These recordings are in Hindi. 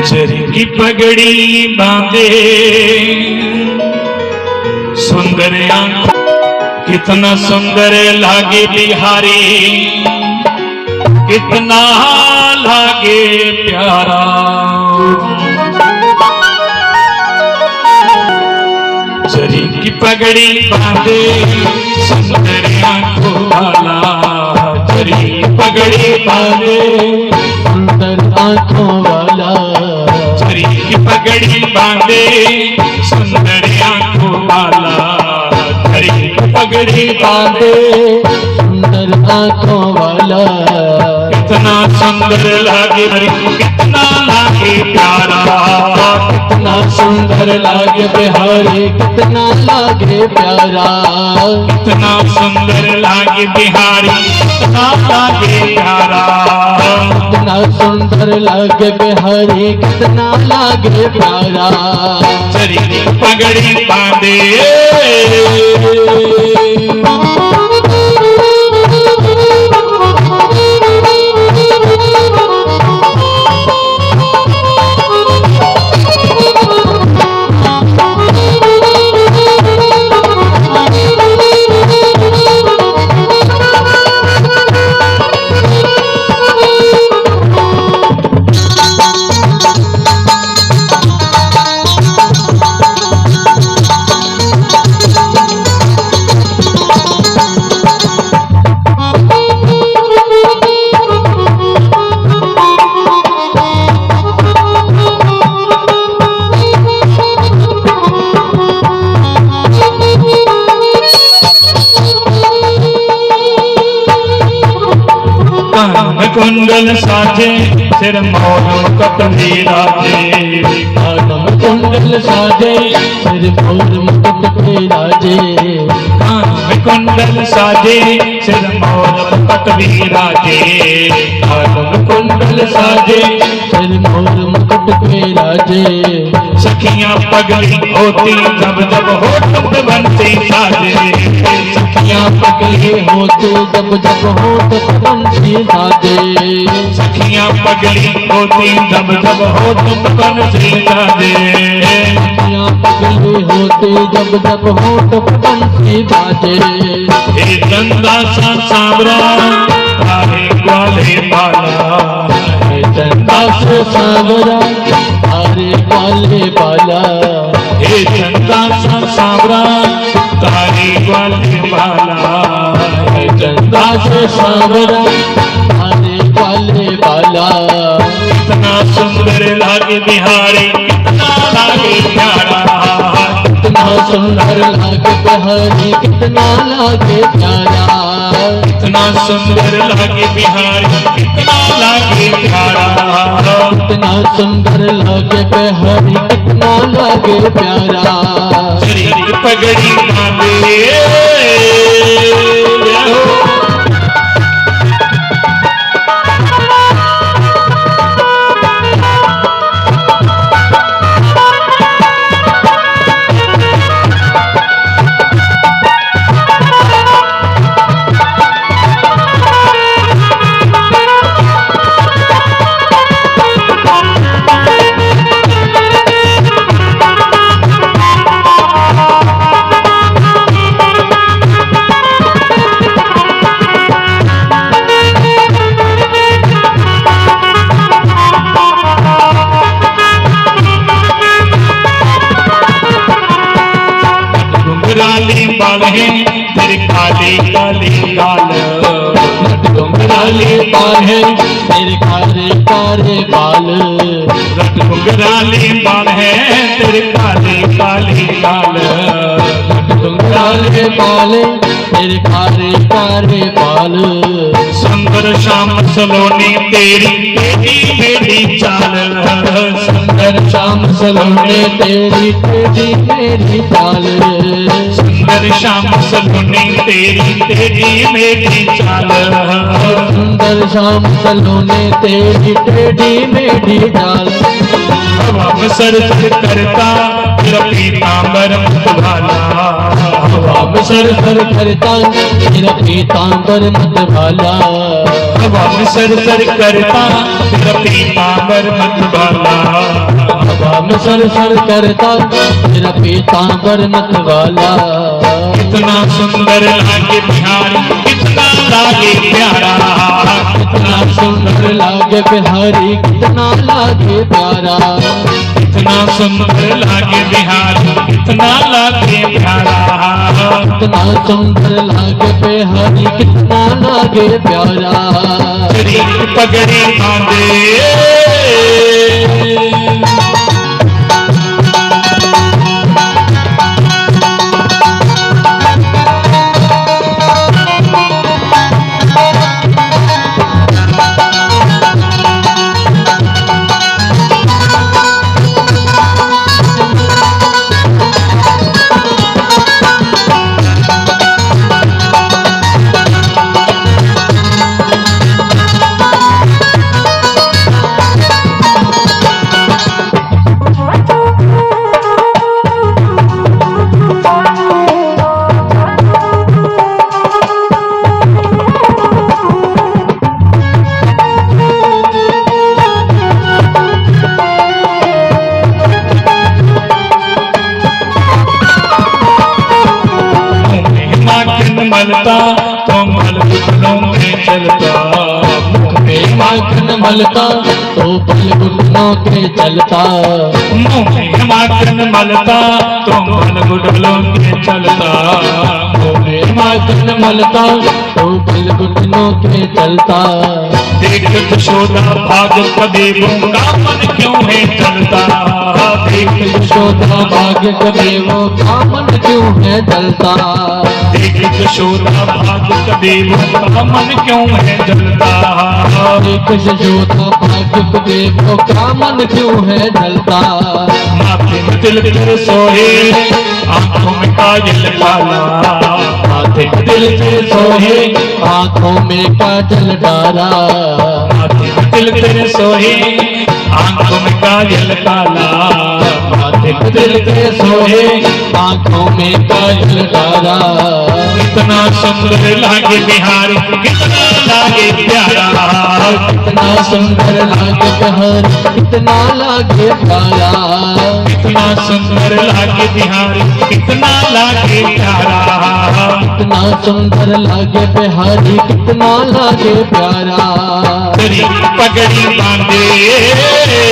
जरी की पगड़ी बांधे सुंदर आंख, कितना सुंदर लागे बिहारी, कितना लागे प्यारा। जरी की पगड़ी बांधे सुंदर आंखों वाला, जरी की पगड़ी बांधे सुंदर आंखों वाला, जरी की पगड़ी बांधे सुंदर आंखों वाला, जरी की पगड़ी बांधे सुंदर आंखों वाला। कितना सुंदर लागे, कितना लागे प्यारा, कितना सुंदर लागे बिहारी, कितना लागे प्यारा। कितना सुंदर लागे बिहारी, कितना लागे प्यारा। कितना सुंदर लागे बिहारी, कितना लागे प्यारा। जरी की पगड़ी बांधे कुंडल साजे सिर मोर मुकुट विराजे, कानम कुंडल साजे सिर मोर मुकुट विराजे। कुंडल साजे सिर मोर मुकुट विराजे, कानम कुंडल साजे सिर मोर मुकुट विराजे। सखियां पगली होती जब जब होठ बनते साजे, सखियां पगली होती जब जब होठ बनते साजे। सखियां पगली होती जब जब होठ बनते साजे। सखियां पगली होती जब जब होठ बनते साजे। हे चंदा सा सांवरा तारे ग्वाले बाला, हे चंदा सा सांवरा तारे ग्वाले बाला। हे चंदा सा सांवरा तारे ग्वाले बाला, हे चंदा सा सांवरा तारे ग्वाले बाला। कितना सुंदर लागे बिहारी, कितना लागे प्यारा। कितना सुंदर लागे बिहारी, कितना लागे प्यारा। कितना सुंदर लागे बिहारी, कितना लागे प्यारा। कितना सुंदर लागे बिहारी, कितना लागे प्यारा। जरी की पगड़ी बांधे घुंघराले बाल हैं तेरे काले काले गाल, घुंघराले बाल हैं तेरे काले काले बाल। घुंघराले बाल हैं तेरे काले काले गाल। घुंघराले बाल तेरे काले काले बाल। सुंदर श्याम सलोने तेरी टेढ़ी मेरी चाल, सुंदर श्याम सलोने तेरी टेढ़ी मेरी चाल। सुंदर श्याम सलोने तेरी टेढ़ी मेरी चाल। सुंदर श्याम सलोने तेरी टेढ़ी मेरी चाल। हवा में सर करता तेरा पीतांबर मतवाला हवा में सर सर करता तेरा पीतांबर मतवाला हवा में सर सर करता तेरा पीतांबर मतवाला हवा में सर सर करता तेरा पीतांबर मतवाला कितना सुंदर लागे बिहारी कितना लागे प्यारा कितना सुंदर लागे बिहारी कितना लागे प्यारा कितना सुंदर लागे बिहारी कितना लागे प्यारा कितना सुंदर लागे बिहारी कितना लागे प्यारा शरीर पगड़ी बांधे मलता तो मलगुटनों में चलता मुख पे माखन मलता तो बल घुटनों के चलता मुँह में माखन मलता तो मलगुटनों के चलता मुँह में माखन मलता तो बल घुटनों के चलता देख यशोदा भाग कदेवों का मन क्यों है चलता देख यशोदा भाग्य कदेवों का मन क्यों है जलता देख यशोदा भाग कदेवों का मन क्यों है जलता देख यशोदा भाग्य कदेवों का मन क्यों है जलता माथे में तिलक सोहे आंखों में काजल काला माथे में तिलक सोहे आंखों में काजल डाला माथे में तिलक सोहे आंखों में काजल काला माथे में तिलक सोहे आंखों में काजल डाला कितना सुंदर लागे बिहारी कितना लागे प्यारा कितना सुंदर लागे बिहारी कितना लागे प्यारा कितना सुंदर लागे बिहारी कितना लागे प्यारा कितना सुंदर लागे बिहारी कितना लागे प्यारा तेरी पगड़ी बांधे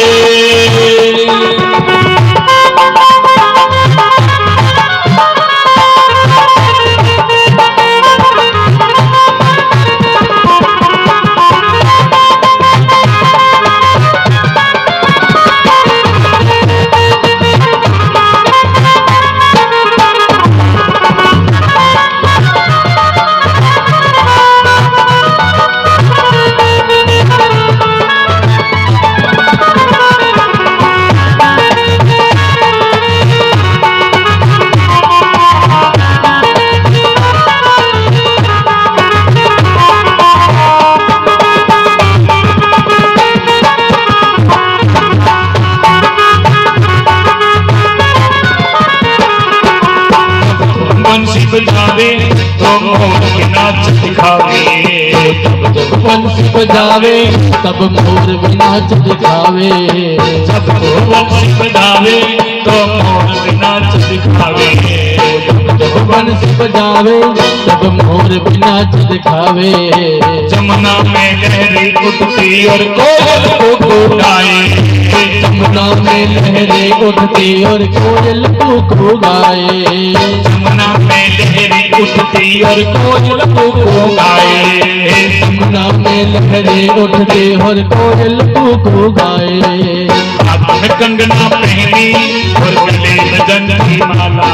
बंसी बजावे तो मोर के नाच दिखावे जब बंसी बजावे तब मोर भी नाच दिखावे जब बंसी बजावे तो मोर के नाच दिखावे जब बंसी बजावे तब मोर भी नाच दिखावे जमुना में लहरें उठती और कोयल को गाए जमुना में लहरें उठती और कोयल को गाए जमुना में लहरें उठती और कोयल को गाए जमुना में लहरें उठती और कोयल को गाए हाथ में कंगना पहनी और गले में जंजी माला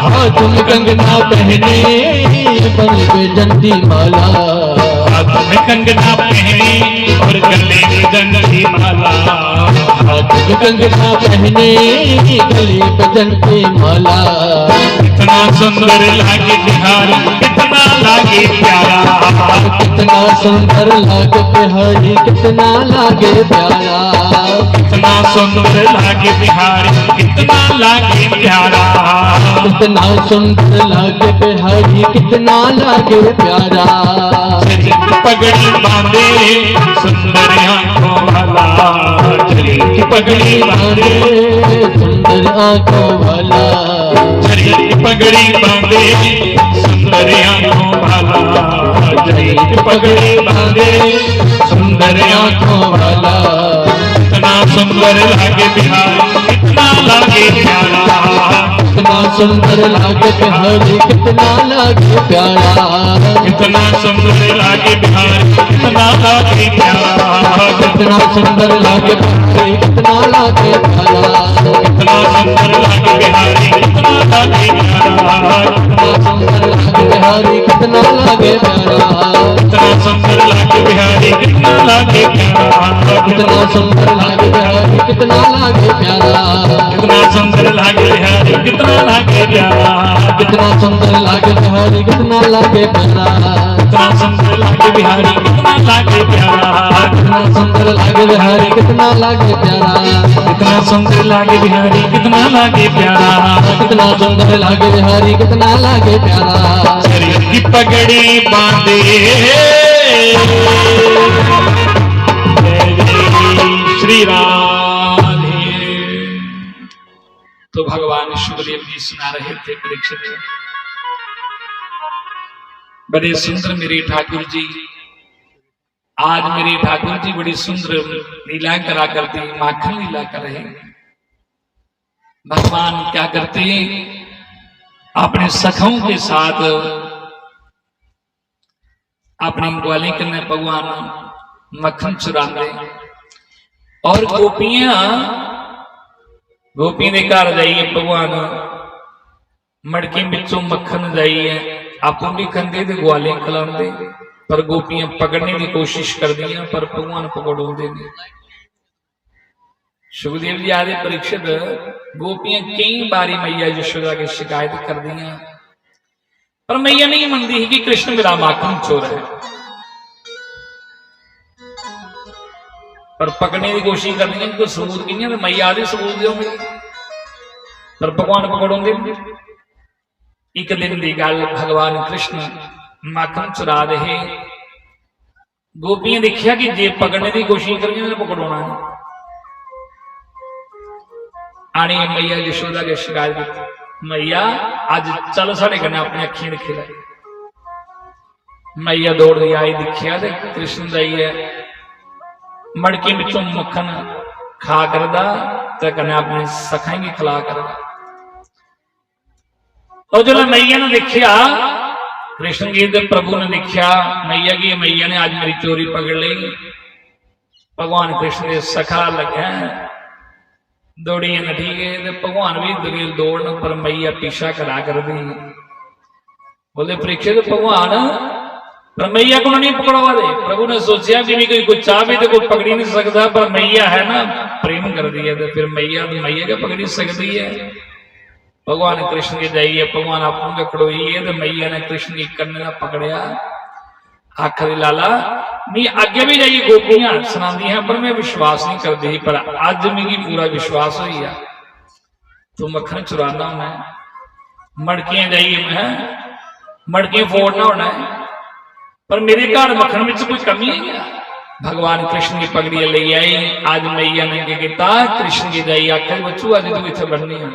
हाथ में कंगना पहने गले में जंती माला हाथ में कंगना पहनी और गले में जंजी माला हाथ में कंगना पहने गले में जंती माला कितना सुंदर लागे बिहारी कितना लागे प्यारा कितना सुंदर लागे बिहारी कितना लागे प्यारा कितना सुंदर लागे बिहारी कितना लागे प्यारा कितना सुंदर लागे बिहारी कितना लागे प्यारा शरीर की पगड़ी बांधे सुंदर आंखों वाला शरीर की पगड़ी बांधे सुंदर आंखों वाला शरीर की पगड़ी बांधे सुंदर आंखों वाला शरीर की पगड़ी बांधे सुंदर आंखों वाला कितना सुंदर लागे बिहारी कितना लागे प्यारा कितना सुंदर लागे बिहारी कितना लागे प्यारा कितना सुंदर लागे बिहारी कितना लागे प्यारा कितना सुंदर लागे बिहारी कितना लागे प्यारा कितना सुंदर लागे बिहारी कितना लागे प्यारा कितना सुंदर लागे बिहारी कितना लागे प्यारा कितना सुंदर लागे बिहारी कितना लागे प्यारा कितना सुंदर लागे बिहारी कितना लागे प्यारा कितना सुंदर लागे बिहारी कितना लागे प्यारा कितना सुंदर लागे बिहारी कितना लागे प्यारा कितना सुंदर लागे बिहारी कितना लागे प्यारा कितना सुंदर लागे बिहारी कितना लागे प्यारा कितना सुंदर लागे बिहारी कितना लागे प्यारा कितना सुंदर लागे बिहारी कितना लागे प्यारा शरीर की पगड़ी बांधे श्री राधे। तो भगवान सुखदेव जी सुना रहे थे परीक्षित बड़े सुंदर मेरे ठाकुर जी आज मेरे ठाकुर जी बड़ी सुंदर लीला करा करते माखन लीला कर रहे भगवान क्या करते अपने सखों के साथ अपने ग्वाले करने भगवान मक्खन चुराते और गोपियां ने घर जाइए भगवान मड़के बिचों मक्खन जाइए आपू भी खाते तो ग्वाले खिलाते पर गोपियां पकड़ने की कोशिश कर दिया पर भगवान पकड़ाते नहीं। सुखदेव जी आदि परीक्षित गोपियां कई बारी मैया यशोदा की शिकायत कर दिया पर मैया नहीं मनती कि कृष्ण मेरा माखन चोर है पर पकड़ने की कोशिश कर दी कोई सबूत नहीं है तो मैया आदि सबूत दो पर भगवान पकड़ोगे। एक दिन की गल भगवान कृष्ण माखन चुरा रहे गोपियां देखिया कि जे पकड़ने की कोशिश करेंगे तो पकड़ाना नहीं आने मैया यशोदा के शिकायत की मैया अज चल साढ़े कने अपनी अखियां दिखे ला मैया दौड़ दी आई दिखिया तो कृष्ण दाई है मड़के बिचों मक्खन खा करदा ते कने अपने सखाई की खिला करदा और जो मैया ने देखिया कृष्ण जी के प्रभु ने देखिया मैया की मैया ने आज मेरी चोरी पकड़ ली भगवान कृष्ण के सखा लगे दौड़ी नठी गए भगवान भी दगेल दौड़न पर मैया पीछा करा कर दी बोले परीक्षित भगवान पर मैया को नहीं पकड़वा दे प्रभु ने सोचा कि भी कोई चाहे तो कोई पकड़ी नहीं सकता पर मैया है ना प्रेम कर दिया तो फिर मैया तो मैया क्या पकड़ी सकती है। भगवान कृष्ण के जाइए भगवान आपको के खड़ोई है तो मैया ने कृष्ण की कन्ने ना पकड़िया आखिर लाला नहीं आगे भी जाइए गोपियां सुनाती हैं पर मैं विश्वास नहीं करती पर आज मेरी पूरा विश्वास हो गया तो मक्खन चुराना होना है मड़कियां जाइए मैं मड़कियां फोड़ना होना है पर मेरे घर मक्खन में कोई कमी नहीं है। भगवान कृष्ण की पगड़ी ले आई आज मैया ने क्या किया कृष्ण की जाई आखिर बच्चू आज तू इतने बननी है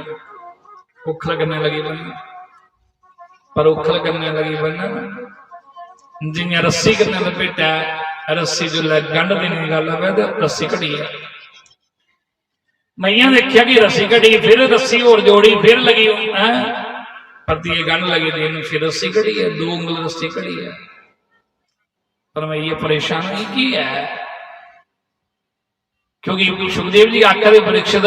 उखल करने लगी बनना पर उखल करने लगी बनना जिन्हें रस्सी करने लपेटा रस्सी जो गंढ देने गल तो रस्सी घटी है मैया देखिया कि रस्सी घटी फिर रस्सी और जोड़ी फिर लगी पर गंढ लगी देन फिर रस्सी घटी है 2 उंगल रस्सी घटी है पर मैया परेशान नहीं की है क्योंकि सुखदेव जी आख्या परीक्षित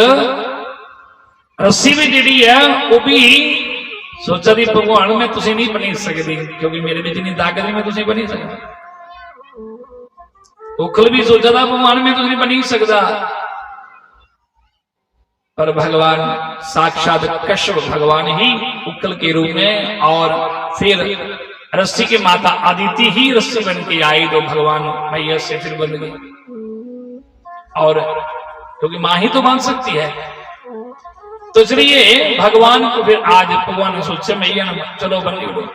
रस्सी भी जी है वो भी सोचा दी भगवान मैं तुझे नहीं बनी सकती क्योंकि मेरे भी जितनी ताकत मैं तुझे बनी सकता उखल भी सोचा था भगवान मैं तुझे बनी सकता पर भगवान साक्षात कश्यप भगवान ही उखल के रूप में और फिर रस्सी के माता आदिति ही रस्सी बन के आई तो भगवान मैया से फिर बन गई और क्योंकि मां ही तो बांध सकती है। तो इसलिए भगवान को फिर आज भगवान ने सोचे मैया ने चलो बनी लो,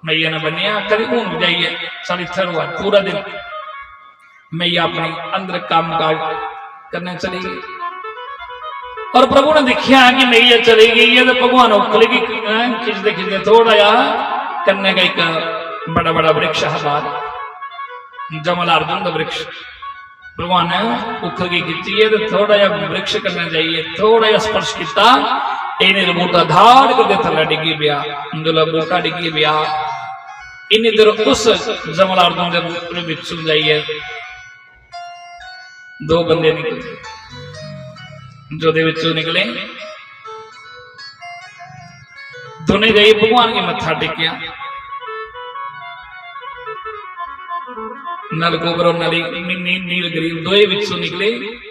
मैया ने बनिया कभी घूम जाइए सारी हुआ पूरा दिन मैया अपने अंदर काम काज करने चली गई। और प्रभु ने देखा कि मैया चली गई है तो भगवान उखलेगी खिंचते खिंचते थोड़ा या करने का एक बड़ा बड़ा वृक्ष है बाहर जमलार्जुन का वृक्ष भगवान ने उखल की खिंची है तो थोड़ा या वृक्ष करना चाहिए, थोड़ा या स्पर्श किया इन्हें बूटा धाड़ करके थला डिगी पिया अंदर बूटा डिगी पिया इन इधर उस जमलार्जुन के बिच जाइए दो बंदे निकले जो निकले दोने गए भगवान के मत्था टेकिया नल गोबर और नली नील गरीब दोए विचों निकले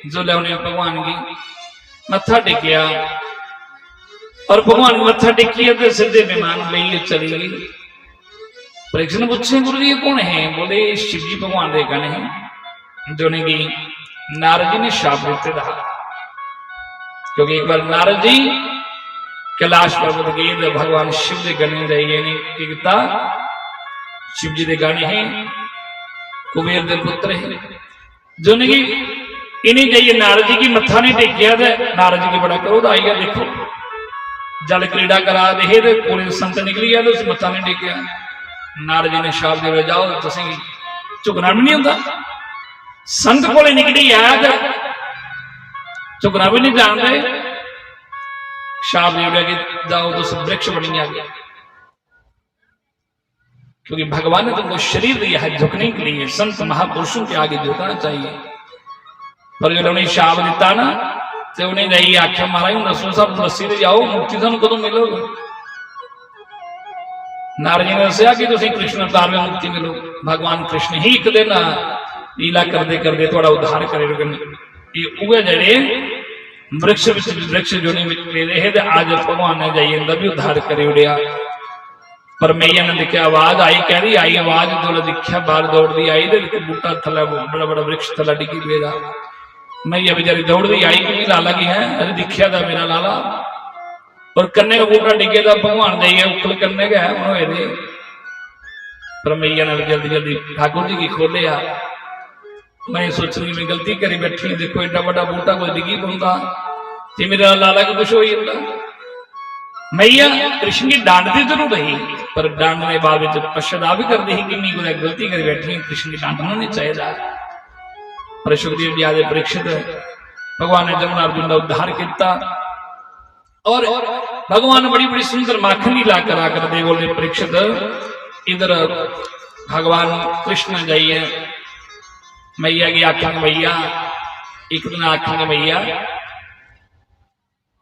जो उन्हें भगवान की मत्था टेकिया और भगवान की मत्था टेकिया तो सीधे विमान ले चली गई। परीक्षण ने पूछे गुरु जी कौन है? बोले शिव जी भगवान के गण है जो ने नारद जी ने शाप देते था, क्योंकि एक बार नारद जी कैलाश पर्वत गए तो भगवान शिव के गणे जाइए किता शिव जी के गण है कुबेर के पुत्र है जो ने इन्हें जाइए नारद जी की मत्था नहीं टेकिया तो नारद जी की बड़ा क्रोध आई गया। देखो जल क्रीड़ा करा दे तो कोले संत निकली है तो उस मत्था नहीं टेकिया। नारद जी ने शाप दे जाओ तुम झुकना भी नहीं होता संत को निकली है झुकना भी नहीं जानते शाप दे कि जाओ तो वृक्ष बनी आ गया, क्योंकि भगवान ने तुमको शरीर दिया है झुकने के लिए, संत महापुरुषों के आगे झुकना चाहिए। पर जो उन्हें शाप दिता ना तो उन्हें नहीं आख्या महाराज नसो सब रस्सी दे जाओ मुक्ति तुम कदों मिलोगे। नारद जी ने दसिया कि तुम कृष्ण अवतार में मुक्ति मिलो, भगवान कृष्ण ही एक दिन लीला करते करते थोड़ा उद्धार करे ये उगे जड़े वृक्ष जो नहीं रहे आज भगवान ने जाइए अंदर भी उद्धार करे उड़िया। पर मैया ने देखा आवाज आई कह रही आई आवाज जो दिखा बाहर दौड़ती आई तो बूटा थला बड़ा बड़ा वृक्ष थला डिगी पेगा। मैया बेचारी दौड़ती आई कि लाला की है अरे दिखा था मेरा लाला और कन्ने का बूटा डिगे था भगवान जाइए उखल करने का है। पर मैया ने जल्दी जल्दी ठाकुर जी की खोलिया। मैं सोच रही मैं गलती करी बैठी देखो एडा बड़ा बूटा कोई डिगी पाता तो मेरा लाला को कुछ हो जाता। मैया कृष्ण की डांटती जरूर रही पर डांटने बाद पश्चाताप भी करती ही कि कोई गलती करी बैठी कृष्ण की डांटना नहीं चाहिए। पर सुखदेव जी आदि परीक्षित भगवान ने जमुनार्जुन का उद्धार किया और भगवान ने बड़ी बड़ी सुंदर माखन ला करा कर दे बोले परीक्षित इधर भगवान कृष्ण जाइए मैया की आखेंगे मैया एक दिन आखेंगे मैया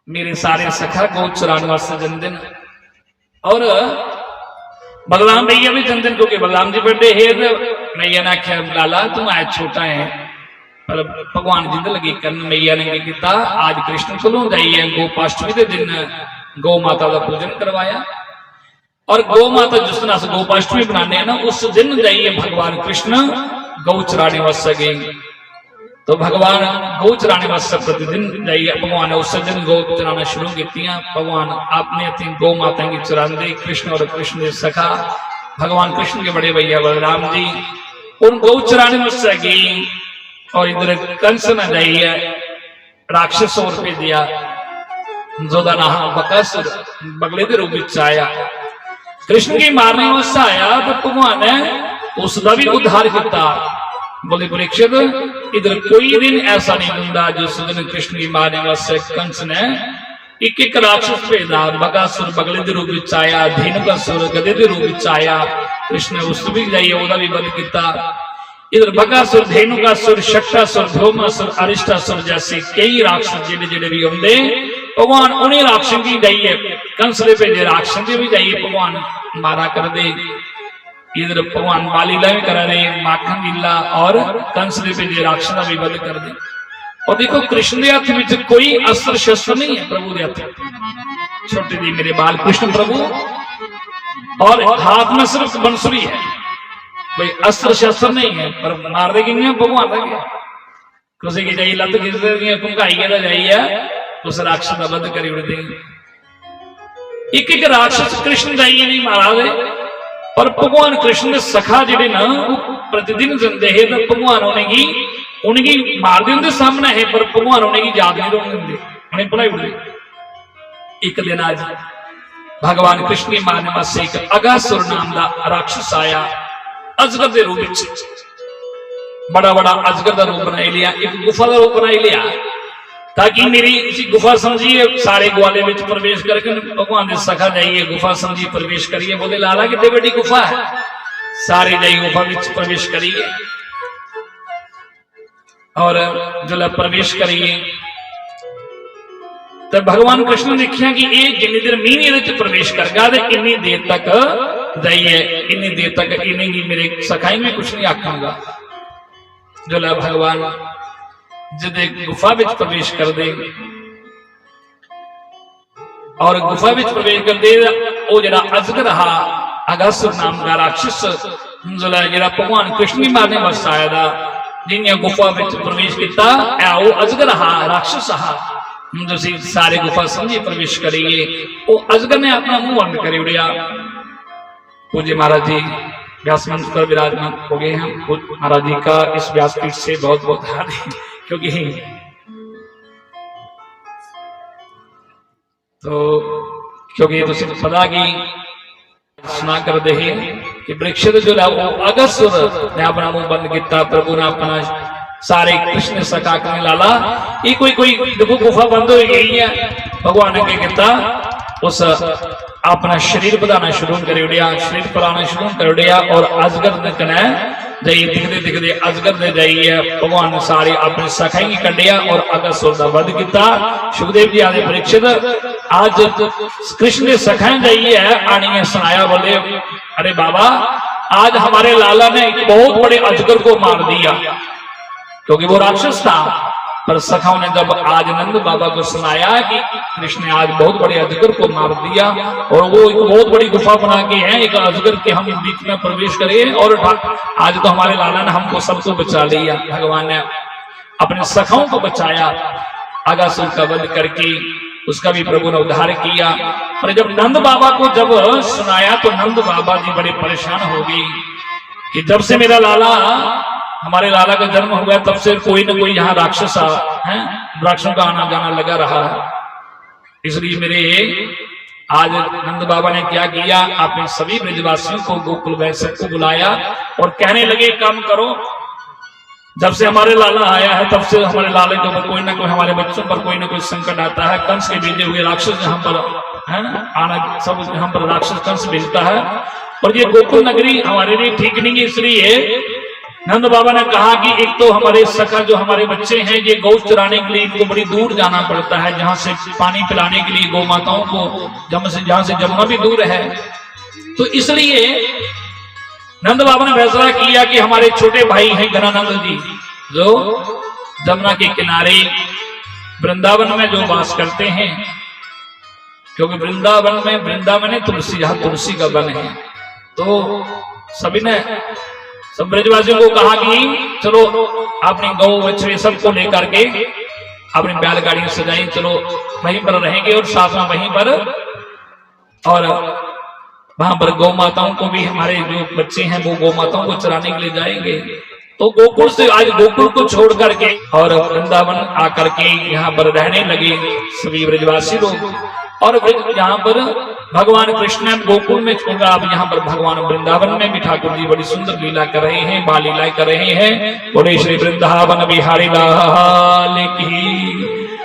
मेरे सारे सखा को चुराने वास्ते जन्मदिन और बलराम भैया भी जन्मदिन क्योंकि बलराम जी बर्थडे है। मैया ने आख्या लाला तुम आज छोटा है पर भगवान जिद लगी करन मैया ने किया आज कृष्ण को जाइए गोपाष्टमी के दिन गौ माता का पूजन करवाया और गौ माता जिस दिन गोपाष्टमी बनाने हैं ना उस दिन जाइए भगवान कृष्ण गौ चराने वास्ते गए। तो भगवान गौ चराने वास्ते प्रतिदिन जाइए भगवान उस दिन गौ चराना शुरू की। भगवान आपने अपनी गौ माता की चराते कृष्ण और कृष्ण के सखा भगवान कृष्ण के बड़े भैया बलराम जी उन गौ चराने वास्ते गई और इधर कंस न जाइए राक्षस और पे दिया जोदा नाम बकासुर बगले के रूप में आया कृष्ण की मारने वास्ते आया तो भगवान ने उसका भी उद्धार किया। बोले परीक्षित इधर कोई दिन ऐसा नहीं होता जिस दिन कृष्ण की मारने वास्ते कंस ने एक एक राक्षस भेजा बकासुर बगले के रूप में आया धेनुकासुर गधे के रूप में आया कृष्ण ने उस भी जाइए ओदा भी बंद किया। इधर बकासुर धेनुकासुर शक्टासुर धूमासुर अरिष्टासुर जैसे कई राक्षस जेडे जेडे भी होंगे भगवान उन्हें राक्षस की जाइए कंस ने भेजे राक्षस भी जाइए भगवान मारा कर दे। इधर भगवान बालीला भी करा रहे माखन लीला और कंस ने भेजे राक्षस भी बंद कर दे। और देखो कृष्ण के हाथ में कोई अस्त्र शस्त्र नहीं है प्रभु के हाथ छोटे दी मेरे बाल कृष्ण प्रभु और हाथ में सिर्फ बंसुरी है कोई अस्त्र शस्त्र नहीं है पर मार देंगे भगवान लगे। किसी की जाइए लत किसी घुंघाई का जाइए उस राक्षस का वध करी उड़ते एक एक राक्षस कृष्ण जाइए नहीं मारा दे पर भगवान कृष्ण के सखा जिहड़े ना प्रतिदिन जिंदे है तो भगवान उन्हें मार देंगे सामने है पर भगवान उन्हें याद नहीं रोन देंगे उन्हें भुलाई उड़ते। एक दिन आज भगवान कृष्ण की मारने वास्ते एक अगासुर नाम का राक्षस आया अजगर के रूप में बड़ा बड़ा अजगर का रूप बनाई लिया एक गुफा का रूप बनाई लिया ताकि मेरी इसी गुफा समझिए सारे ग्वाले में प्रवेश करके भगवान के सखा जाइए गुफा समझिए प्रवेश करिए बोले लाला कितनी बड़ी गुफा है सारे जाइए गुफा में प्रवेश करिए और जो प्रवेश करिए तो भगवान कृष्ण ने देखा कि ये जिन्नी देर मीन ये प्रवेश करगा तो इन्नी देर तक जाइए इन्नी देर तक इन्हें मेरे सखाई में कुछ नहीं आखागा जो भगवान जदे गुफा में प्रवेश कर दे और गुफा में प्रवेश कर दे वो जरा अजगर हा अगासुर नाम का राक्षस जरा भगवान कृष्ण ही मारने वास्ते आया था जिन्हें गुफा में प्रवेश किया वो अजगर हा राक्षस हा सारे गुफा समझिए प्रवेश करिए वो अजगर ने अपना मुंह बंद कर उड़िया। पूज्य महाराज जी व्यास मंच पर विराजमान हो गए हैं महाराज जी का इस व्यासपीठ से बहुत बहुत हार्दिक क्योंकि तुम पता कि सुना कर दे कि वृक्ष जो है अगासुर ने अपना मुंह बंद किया प्रभु ने अपना सारे कृष्ण सका करने लाला ये कोई देखो गुफा बंद हो गई है भगवान ने क्या किया उस अपना शरीर बढ़ाना शुरू कर उड़िया शरीर बढ़ाना शुरू कर उड़िया और अजगर ने कने जाइए दिखते दिखते अजगर ने जाइए भगवान ने सारे अपने सखाई कढ़िया और अगासुर का वध किया। सुखदेव जी आदि परीक्षित आज कृष्ण ने सखाई जाइए आनी सुनाया बोले अरे बाबा आज हमारे लाला ने एक बहुत बड़े अजगर को मार दिया क्योंकि वो राक्षस था पर सखाओं ने जब आज नंद बाबा को सुनाया कि कृष्ण ने आज बहुत बड़े अजगर को मार दिया और वो एक बहुत बड़ी गुफा बना के है एक अजगर के हम बीच में प्रवेश करें और आज तो हमारे लाला ने हमको सबको बचा लिया भगवान ने अपने सखाओं को बचाया अगासुर का वध करके उसका भी प्रभु ने उद्धार किया। पर जब नंद बाबा को जब सुनाया तो नंद बाबा जी बड़े परेशान हो गए कि जब से मेरा लाला हमारे लाला का जन्म हुआ तब से कोई ना कोई यहाँ राक्षस है राक्षसों का आना जाना लगा रहा है इसलिए मेरे आज नंद बाबा ने क्या किया आपने सभी ब्रजवासियों को गोकुल वैश्य को बुलाया और कहने लगे काम करो जब से हमारे लाला आया है तब से हमारे लाले के ऊपर कोई ना कोई हमारे बच्चों पर कोई ना कोई संकट आता है कंस के भेजे हुए राक्षस यहाँ पर है आना सब यहाँ पर राक्षस कंस भेजता है और ये गोकुल नगरी हमारे लिए ठीक नहीं है इसलिए नंद बाबा ने कहा कि एक तो हमारे सखा जो हमारे बच्चे हैं ये गौ चराने के लिए इनको बड़ी दूर जाना पड़ता है जहां से पानी पिलाने के लिए गौ माताओं को जहां से जमुना भी दूर है तो इसलिए नंद बाबा ने फैसला किया कि हमारे छोटे भाई हैं गणानंद जी जो जमुना के किनारे वृंदावन में जो वास करते हैं क्योंकि वृंदावन है तुलसी जहां तुलसी का वन है तो सभी ने सब ब्रजवासियों को कहा कि चलो अपनी गौ बछड़े सबको लेकर के अपनी बैलगाड़ी सजाई चलो वहीं पर रहेंगे और साथ में वहीं पर और वहां पर गौ माताओं को भी हमारे जो बच्चे हैं वो गौ माताओं को चराने के लिए जाएंगे तो गोकुल से आज गोकुल को छोड़ करके और वृंदावन आकर के यहाँ पर रहने लगे सभी ब्रजवासी लोग और यहाँ पर भगवान कृष्ण गोकुल में छोड़ा अब यहाँ पर भगवान वृंदावन में भी ठाकुर जी बड़ी सुंदर लीला कर रहे हैं बाल लीलाएं कर रहे हैं बोले श्री वृंदावन बिहारी लाल की।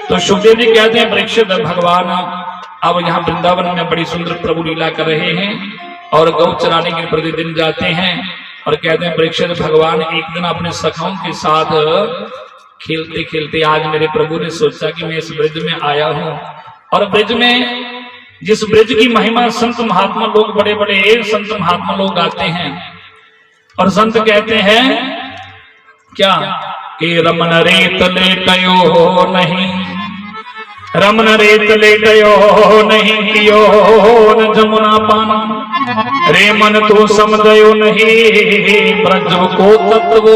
तो सुखदेव जी कहते हैं परीक्षित भगवान अब यहाँ वृंदावन में बड़ी सुंदर प्रभु लीला कर रहे हैं और गौ चराने के प्रतिदिन जाते हैं और कहते हैं परीक्षित भगवान एक दिन अपने सखाओं के साथ खेलते खेलते आज मेरे प्रभु ने सोचा कि मैं इस ब्रज में आया हूँ और ब्रज में जिस ब्रज की महिमा संत महात्मा लोग बड़े बड़े संत महात्मा लोग आते हैं और संत कहते हैं क्या कि रमन रेत लेटयो नहीं रमन रेत लेटयो नहीं कियो न जमुना पान रे मन तो समझयो नहीं ब्रज को तत्व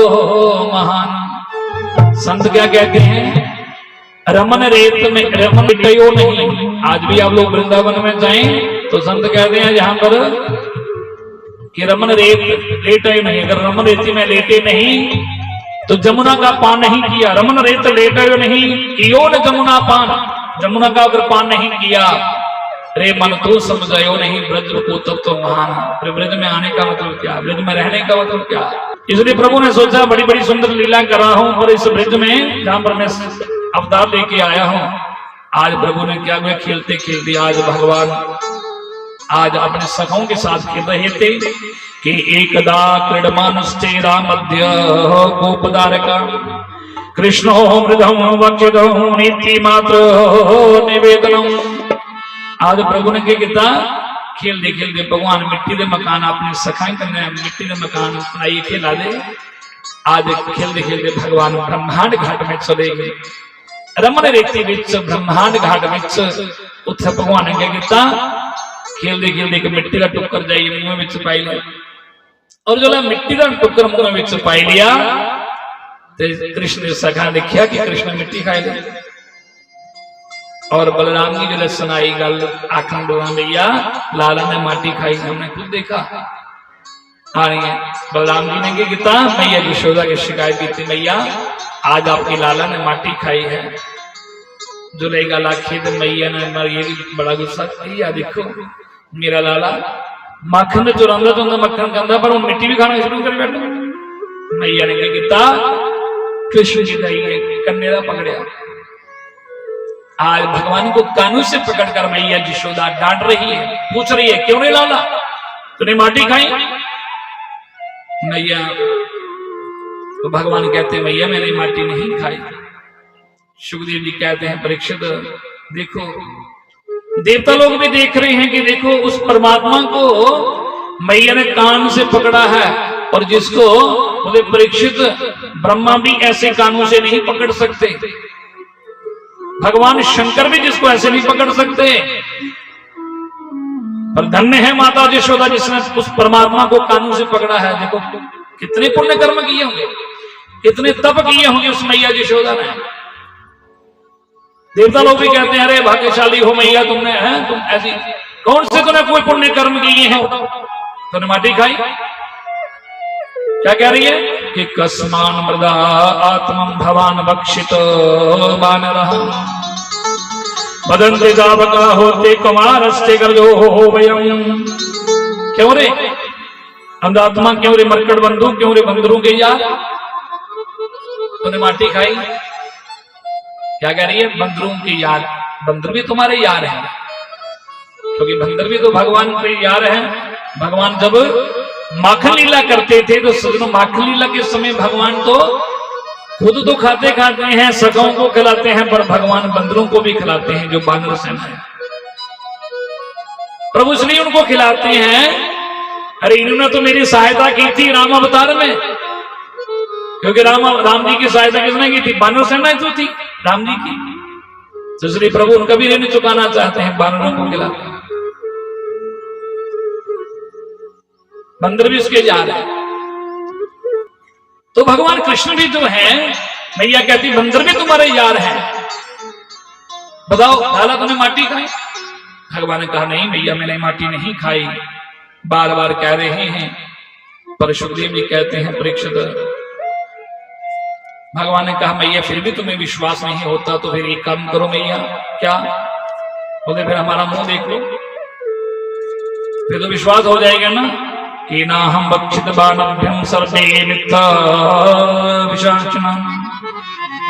महान। संत क्या कहते हैं, रमन रेत में रमन मिटयो नहीं। आज भी आप लोग वृंदावन में जाएं तो संत कहते हैं जहां पर कि रमन रेत लेटे नहीं। अगर रमन रेती में लेटे नहीं तो जमुना का पान नहीं किया। रमन रेत लेटे नहीं कियो न जमुना पान, जमुना का अगर पान नहीं किया, रे मन तो समझायो नहीं ब्रज को तब तो महान। फिर ब्रज में आने का मतलब क्या, ब्रज में रहने का मतलब क्या। इसलिए प्रभु ने सोचा बड़ी बड़ी सुंदर लीला कर रहा हूं और इस ब्रज में जहां पर मैं अवतार लेके आया हूं, आज प्रभु ने क्या हुआ, खेलते खेलते आज भगवान आज अपने सखों के साथ खेल रहे थे कि एकदा क्रीडमानस्ते रामध्य गोपदारका कृष्णो मृदम वक्षिदो नीति मात्र निवेदनम। आज प्रभु ने क्या किया, खेलते खेलते भगवान मिट्टी के मकान अपने सखाई करने मिट्टी के मकान बनाइए खेला दे। आज खेलते खेलते भगवान ब्रह्मांड घाट में चले गए। रमन रेती विच ब्रह्मांड घाट विच उत्थे भगवान ने क्या किया, खेलते खेलते एक मिट्टी का टुक्कर जाइए मुंह में पाई लिया, और जो मिट्टी का टुक्कर मुंह में पाई लिया तो कृष्ण ने सखा देखा कि कृष्ण मिट्टी खाई ले। और बलराम की जो सुनाई गल आखन डोरा भैया लाला ने माटी खाई, हमने खुद देखा। बलराम जी ने क्या किया, मैया यशोदा की शिकायत की थी, मैया आज आपकी लाला ने माटी खाई है। जो ले गला खेद मैया ने ये भी बड़ा गुस्सा किया, देखो मेरा लाला मक्खन में चुरांदा तो मक्खन खांदा पर वो मिट्टी भी खाना शुरू कर बैठा। मैया ने क्या किया, कृष्ण जी कन्ने का पकड़िया। आज भगवान को कानून से पकड़कर मैया यशोदा डांट रही है, पूछ रही है क्यों नहीं लाला तूने माटी खाई। मैया तो भगवान कहते हैं मैया मैंने माटी नहीं खाई। सुखदेव जी कहते हैं परीक्षित देखो, देवता लोग भी देख रहे हैं कि देखो उस परमात्मा को मैया ने कान से पकड़ा है, और जिसको बोले परीक्षित ब्रह्मा भी ऐसे कानों से नहीं पकड़ सकते, भगवान शंकर भी जिसको ऐसे नहीं पकड़ सकते। पर धन्य है माता यशोदा जिसने उस परमात्मा को कानून से पकड़ा है। देखो कितने पुण्य कर्म किए होंगे, कितने तप किए होंगे उस मैया यशोदा ने। देवता लोग भी कहते हैं अरे भाग्यशाली हो मैया तुमने, है तुम ऐसी कौन से तूने कोई पुण्य कर्म किए हैं, तूने माटी खाई। क्या कह रही है कि कस्मान मृदा आत्मम भवान बक्षित बानरः बदंते जावका होते कुमारस्ते गर्जो हो वयम। क्यों रे अंधात्मा, क्यों रे मरकट बंधु, क्यों रे बंदरों के यार तूने माटी खाई। क्या कह रही है, बंदरों के यार, बंदर भी तुम्हारे यार हैं, क्योंकि बंदर भी तो भगवान के यार हैं। भगवान जब माखन लीला करते थे तो सजनों माखन लीला के समय भगवान तो खुद तो खाते खाते हैं, सखों को खिलाते हैं, पर भगवान बंदरों को भी खिलाते हैं जो बानर सेना है। प्रभु श्री उनको खिलाते हैं। अरे इन्होंने तो मेरी सहायता की थी राम अवतार में, क्योंकि राम जी की सहायता किसने की थी, बानर सेना जो थी राम जी की। तो श्री प्रभु उनका भी ऋण चुकाना चाहते हैं, बानरों को खिलाते हैं। बंदर भी उसके जा रहे हैं। तो भगवान कृष्ण भी जो है, मैया कहती बंदर भी तुम्हारे यार हैं, बताओ लाला तुमने माटी खाई। भगवान ने कहा नहीं मैया मैंने माटी नहीं खाई, बार बार कह रहे हैं। पर सुखदेव जी कहते हैं परीक्षित, भगवान ने कहा मैया फिर भी तुम्हें विश्वास नहीं होता तो फिर एक काम करो मैया। क्या बोले, फिर हमारा मुंह देख लो, फिर तो विश्वास हो जाएगा ना कि ना हम बक्षित बानभ्यम सर्वे मिथ्या विशाचना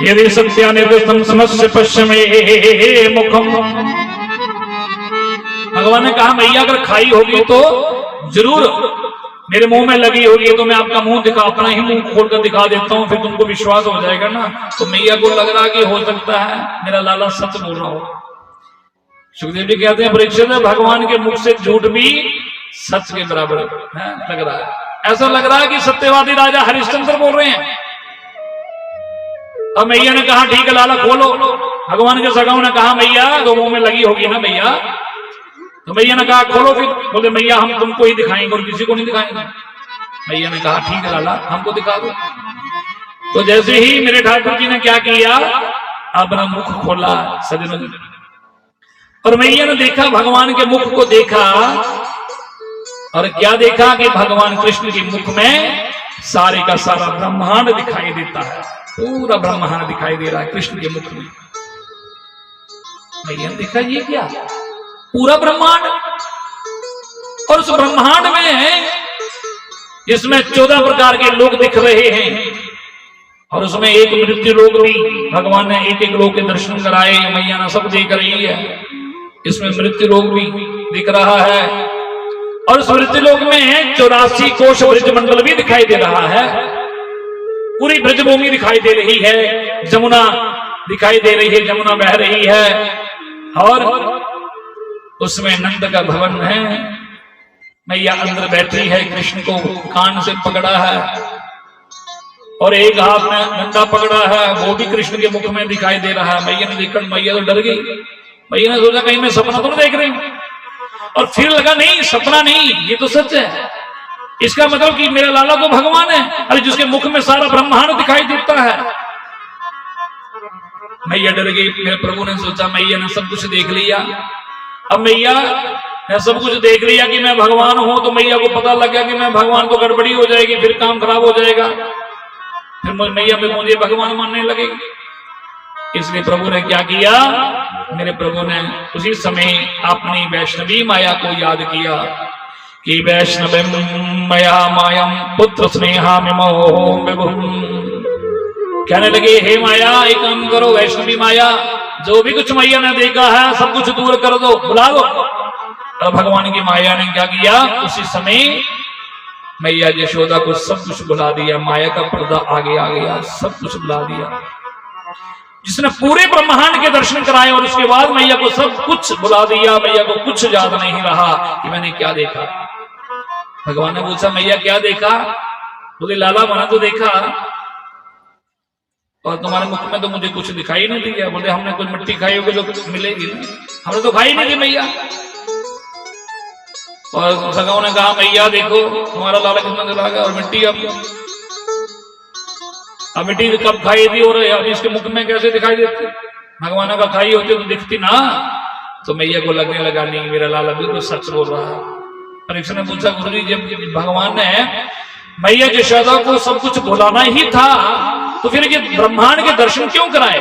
यदि सत्यानिवृत्तम समस्य पश्चिमे मुखम। भगवान ने कहा मैया अगर खाई होगी तो जरूर मेरे मुंह में लगी होगी, तो मैं आपका मुंह दिखा, अपना ही मुंह खोलकर दिखा देता हूं, फिर तुमको विश्वास हो जाएगा ना। तो मैया को लग रहा कि हो सकता है मेरा लाला सच बोल रहा हो। सुखदेव जी कहते हैं परीक्षित भगवान के मुख से झूठ भी सच के बराबर है लग रहा है। ऐसा लग रहा है कि सत्यवादी राजा हरिश्चंद्र बोल रहे हैं। अब मैया ने कहा ठीक है लाला खोलो। भगवान के सगाओं ने कहा मैया तो मुंह में लगी होगी ना मैया। तो मैया ने कहा खोलो। फिर बोले मैया हम तुमको ही दिखाएंगे और किसी को नहीं दिखाएंगे। मैया ने कहा ठीक है लाला हमको दिखा दो। तो जैसे ही मेरे ठाकुर जी ने क्या किया, अपना मुख खोला सजनों, और मैया ने देखा, भगवान के मुख को देखा, और क्या देखा कि भगवान कृष्ण के मुख में सारे का सारा ब्रह्मांड दिखाई देता है, पूरा ब्रह्मांड दिखाई दे रहा है कृष्ण के मुख में। मैया ने देखा ये क्या, पूरा ब्रह्मांड, और उस ब्रह्मांड में जिसमें 14 प्रकार के लोग दिख रहे हैं, और उसमें एक मृत्यु लोग भी, भगवान ने एक एक लोग के दर्शन कराए, मैया ने सब देख रही है, इसमें मृत्यु लोग भी दिख रहा है, और उस मृत्यु लोक में 84 कोश ब्रज मंडल भी दिखाई दे रहा है, पूरी ब्रजभूमि दिखाई दे रही है, जमुना दिखाई दे रही है, जमुना बह रही है, और उसमें नंद का भवन है, मैया अंदर बैठी है, कृष्ण को कान से पकड़ा है, और एक हाथ में डंडा पकड़ा है, वो भी कृष्ण के मुख में दिखाई दे रहा है। मैया ने देखकर मैया तो डर गई, मैया ने सोचा कहीं मैं सपना तो नहीं देख रही हूं, और फिर लगा नहीं सपना नहीं, ये तो सच है, इसका मतलब कि मेरा लाला तो भगवान है, अरे जिसके मुख में सारा ब्रह्मांड दिखाई देता है। मैया डर गई। मेरे प्रभु ने सोचा मैया ने सब कुछ देख लिया, अब मैया ने सब कुछ देख लिया कि मैं भगवान हूं, तो मैया को पता लग गया कि मैं भगवान, तो गड़बड़ी हो जाएगी, फिर काम खराब हो जाएगा, फिर मैया में मुझे भगवान मानने लगेगी। इसलिए प्रभु ने क्या किया, मेरे प्रभु ने उसी समय अपनी वैष्णवी माया को याद किया कि वैष्णव मया मायम पुत्र स्नेहा कहने लगे, हे माया एक काम करो, वैष्णवी माया जो भी कुछ मैया ने देखा है सब कुछ दूर कर दो, बुला दो। और भगवान की माया ने क्या किया, उसी समय मैया यशोदा को सब कुछ बुला दिया, माया का पर्दा आगे आ गया, सब कुछ बुला दिया, जिसने पूरे ब्रह्मांड के दर्शन कराए, और उसके बाद मैया को सब कुछ बुला दिया। मैया को कुछ याद नहीं रहा कि मैंने क्या देखा। भगवान ने पूछा मैया क्या देखा, बोले लाला मैंने तो देखा, और तुम्हारे मुख में तो मुझे कुछ दिखाई नहीं दिया। बोले हमने कुछ मिट्टी खाई होगी जो मिलेगी ना, हमने तो खाई नहीं थी मैया। और सगाओं ने कहा मैया देखो तुम्हारा लाला कितना दिलागा, और मिट्टी अब मिट्टी कब खाई थी और अब इसके मुख में कैसे दिखाई देती, भगवान का खाई होती तो दिखती ना। तो मैया को लगने लगा नहीं मेरा लाला बिल्कुल सच बोल रहा है। परीक्षा ने पूछा गुरु जी जब भगवान ने मैया यशोदा को सब कुछ बुलाना ही था तो फिर ये ब्रह्मांड के दर्शन क्यों कराए।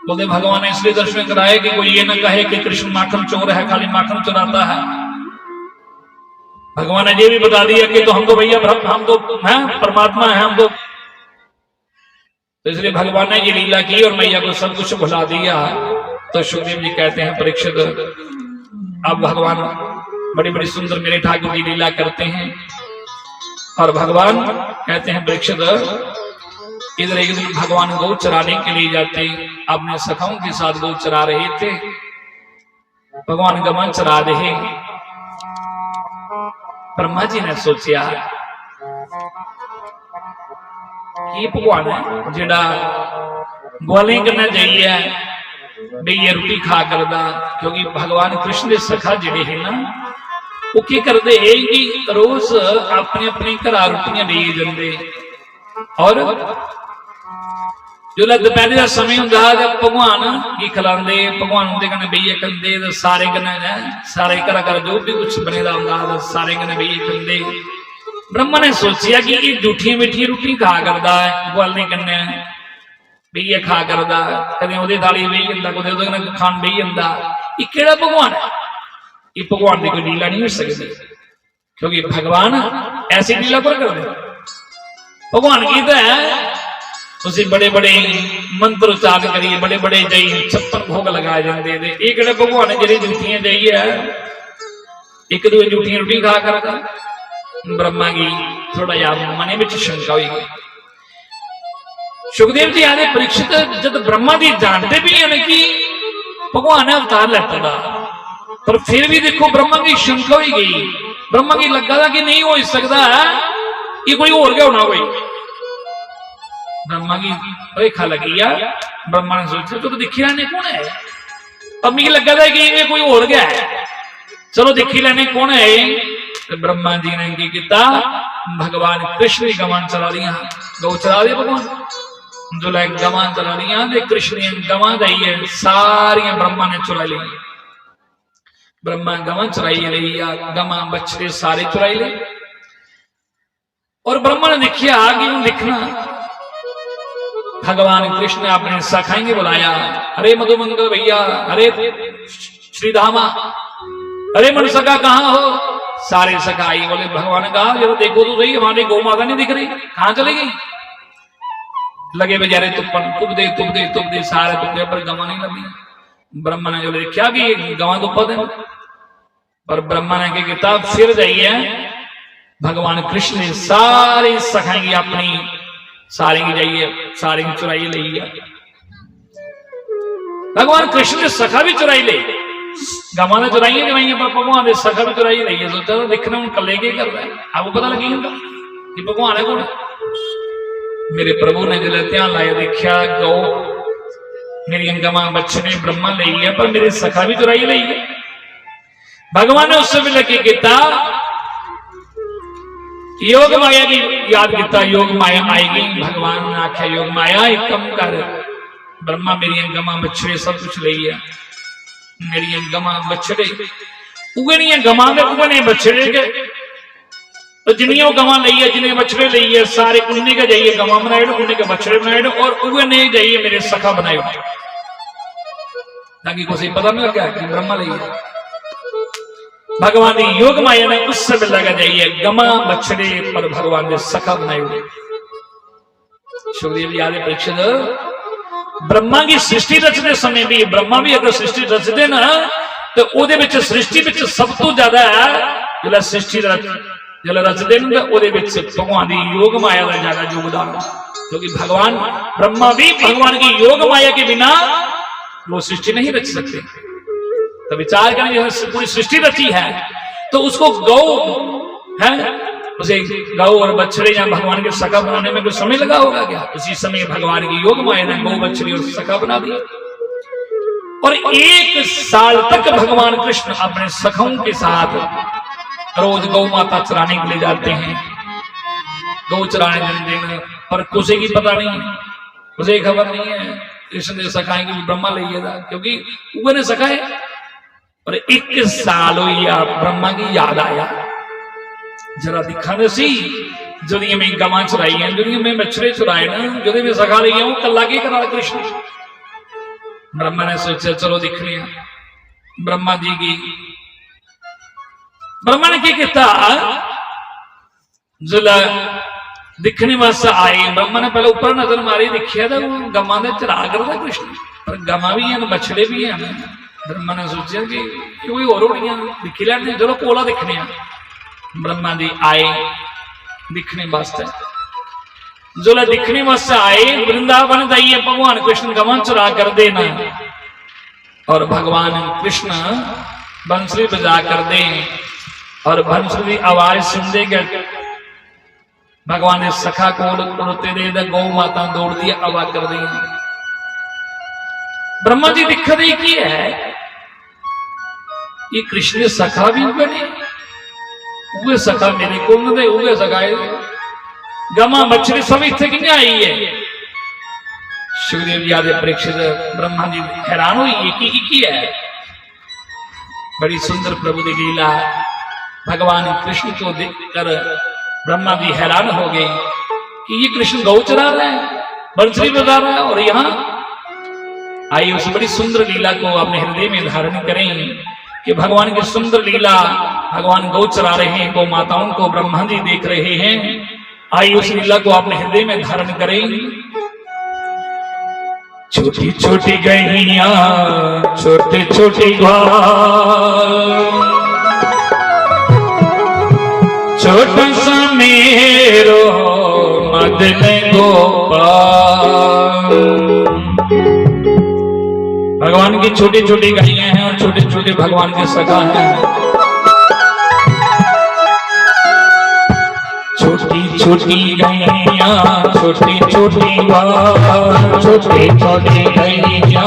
बोले भगवान ने इसलिए दर्शन कराए कि कोई ये न कहे कि कृष्ण माखन चोर है, खाली माखन चुराता है। भगवान ने ये भी बता दिया कि तो हम तो भैया हम तो हैं परमात्मा है हम तो इसलिए भगवान ने ये लीला की और मैया को सब कुछ भुला दिया। तो सुखदेव जी कहते हैं परीक्षित अब भगवान बड़ी बड़ी सुंदर मेरे ठाकुर जी लीला करते हैं और भगवान कहते हैं परीक्षित इधर एक दिन भगवान गौ चराने के लिए जाते अपने सखाओं के साथ गौ चरा रहे थे। भगवान गमन चरा रहे, ब्रह्मा जी ने सोचा कि भगवान है जेड़ा ग्वालें करना चाहिए भी ये रोटी खा करदा, क्योंकि भगवान कृष्ण के सखा जेड़े है ना वो की करते है कि रोज अपने अपने घर रोटियां ले जाते और जो दोपहर का समय होंगे जब भगवान की खिलाते भगवान उनके कने बेइये खंदे सारे कने सारे घर घर जो भी कुछ बनेगा होंगे सारे कने बेइये खंदे। ब्रह्मा ने सोचा कि ये जूठियां मिठियां रोटी खा करदा है ग्वाले कन्ने बेइये खा करदा कदे ओदे थाली बेही जंदा कदे ओदे कने खान बेही जंदा। ये केड़ा भगवान है, ये भगवान की कोई लीला नहीं हो सकती क्योंकि भगवान ऐसी लीला पर कर दे। भगवान की तो है उसे बड़े बड़े मंत्र उच्चारण करिए बड़े बड़े जई 56 भोग लगाए जाते थे। ये केड़े भगवान है जेडी जूठियां जाइए एक दो जूठियां रोटी खा करदा। ब्रह्मा की थोड़ा याद मने में शंका हुई गई। सुखदेव जी आने परीक्षित जब ब्रह्मा जी जानते भी है कि भगवान ने अवतार लेता था पर फिर भी देखो ब्रह्मा की शंका हुई गई। ब्रह्मा की लगा था कि नहीं हो सकता है ये कोई और क्या होना कोई। ब्रह्मा की रेखा लगी यार। ब्रह्मा ने सोचा तो दिखी रहने कौन है। अब मुझे लगा था कि ये कोई और क्या है, चलो दिखी लेने कौन है। तो ब्रह्मा जी ने किया भगवान कृष्ण की गमन चला दिया। गौ चरा दे भगवान जो लै गवां चलानियां ते कृष्ण ने गवां जाइए सारियां ब्रह्मा ने चुरा ली। ब्रह्मा गवां चुराई ली या गवां बछड़े सारे चुराई ले। और ब्रह्मा ने देखिया कि देखना भगवान कृष्ण ने अपने सखाएंगे बुलाया, अरे मधुमंगल भैया, अरे श्रीधामा, अरे मन सखा कहाँ हो? सारे सखा आई। बोले भगवान ने कहा जब देखो तो सही हमारी गौ माता नहीं दिख रही, कहाँ चली गई? लगे बेचारे तुप दे सारे तुपदे पर गवां नहीं लगी। ब्रह्मा ने जो देखा कि गवां तुप दे, पर ब्रह्मा ने क्या किया, फिर जाइए भगवान कृष्ण ने सारे सखाएंगे अपनी सारे की जाइए सारे की चुराई ले। भगवान कृष्ण ने सखा भी चुराई ले, गवां ने चुराई पर भगवान ने सखा भी चुराई ली है। सोचा तो देखना हूं कले के कर रहा है, आपको पता लगी होगा कि भगवान है कौन। मेरे प्रभु ने जब ध्यान लाया देखा गौ मेरी गवां बछड़े ब्रह्मा ले है पर मेरे सखा भी चुराई ली है। भगवान ने उससे मिल के किया योग माया की याद किया, योग माया आएगी। भगवान ने आख्या योग माया एक कम कर, ब्रह्मा मेरी गवां बछड़े सब कुछ ले है, मेरी गवां बछड़े उगनिया गवां दे उगने बछड़े के तो जिन्नियों गवां ली है जिन्हें बछड़े ली है सारे उन्हीं का जाइए गवां बनाए उन्हीं के बछड़े बनाए और उगने जाइए मेरे सखा बनाए, ताकि कुछ पता नहीं लगा कि ब्रह्मा ली है। भगवान की योग माया ने उस समय लगा जाइए गवां बछड़े पर भगवान ने सखा बनाए हुए। सुखदेव याद परीक्षित ब्रह्मा की सृष्टि रचते समय भी ब्रह्मा भी अगर सृष्टि रचते ना तो ओदे विच सृष्टि विच सब तो ज्यादा जिला सृष्टि जिला रचते ना ओदे विच भगवान की योग माया का ज्यादा योगदान, क्योंकि भगवान ब्रह्मा भी भगवान की योग माया के बिना वो सृष्टि नहीं रच सकते। तो विचार करें पूरी सृष्टि रची है तो उसको गौ है उसे गौ और बछड़े या भगवान के सखा बनाने में कुछ समय लगा होगा क्या? उसी समय भगवान की योग माया ने गौ बछड़ी और सखा बना दिया। और 1 साल तक भगवान कृष्ण अपने सखाओं के साथ रोज गौ माता चराने के लिए जाते हैं, गौ चराने दिन पर कुछ की पता नहीं, उसे खबर नहीं है कृष्ण ने सखाएंगे ब्रह्मा ले क्योंकि वो ने सखाए। और 1 साल हुई ब्रह्मा की याद आया जरा दिखाने सी जो मैं गवां चुराई है, जो मैं बछड़े चुराए ना, जो मैं सखा ली है वो कला के करा कृष्ण। ब्रह्मा ने सोचा चलो दिखने। ब्रह्मा जी की ब्रह्मा ने क्या किया जिला दिखने वास्ते आए। ब्रह्मा ने पहले ऊपर नजर मारी देखिया था वो गवां ने चरा करता कृष्ण, पर गवां भी है बछड़े भी है। ब्रह्मा ने सोचा कि कोई और होनी दिखी लैने, चलो कोला दिखने। ब्रह्मा जी आए दिखने वास्ते, जो दिखने वास्ते आए वृंदावन जाइए भगवान कृष्ण गवां चुरा कर देना और भगवान कृष्ण बंसुरी बजा कर दे और बंसुरी आवाज सुन देगा भगवान ने सखा को उड़ते दे गौ माता दौड़ दी आवाज कर दी। ब्रह्मा जी दिख रही की है ये कृष्ण सखा भी बने उगे सखा मेरे को दे उगे सखाए गवां बछड़े सब इतने कि आई है। सुखदेव याद परीक्षित ब्रह्मा जी हैरान हुई की है बड़ी सुंदर प्रभु की लीला। भगवान कृष्ण को देखकर ब्रह्मा जी हैरान हो गए कि ये कृष्ण गौ चरा रहा है, बंसुरी बजा रहा है और यहाँ आइए उस बड़ी सुंदर लीला को अपने हृदय में धारण करें कि भगवान की सुंदर लीला भगवान गौ चरा रहे हैं, गौ माताओं को ब्रह्मा जी देख रहे हैं। आइए उस लीला को अपने हृदय में धारण करें। छोटी छोटी गैया छोटे छोटे ग्वाल छोटा सा मेरो मदन गोपाल। भगवान की छोटी छोटी गायें हैं और छोटे छोटे भगवान के सखा हैं। छोटी छोटी गैया छोटी छोटी ग्वाल छोटी छोटी गैया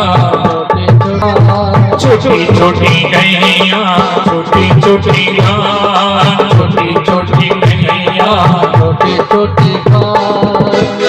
छोटी छोटी गैया छोटी छोटी ग्वाल छोटी छोटी गैया छोटी छोटी ग्वाल।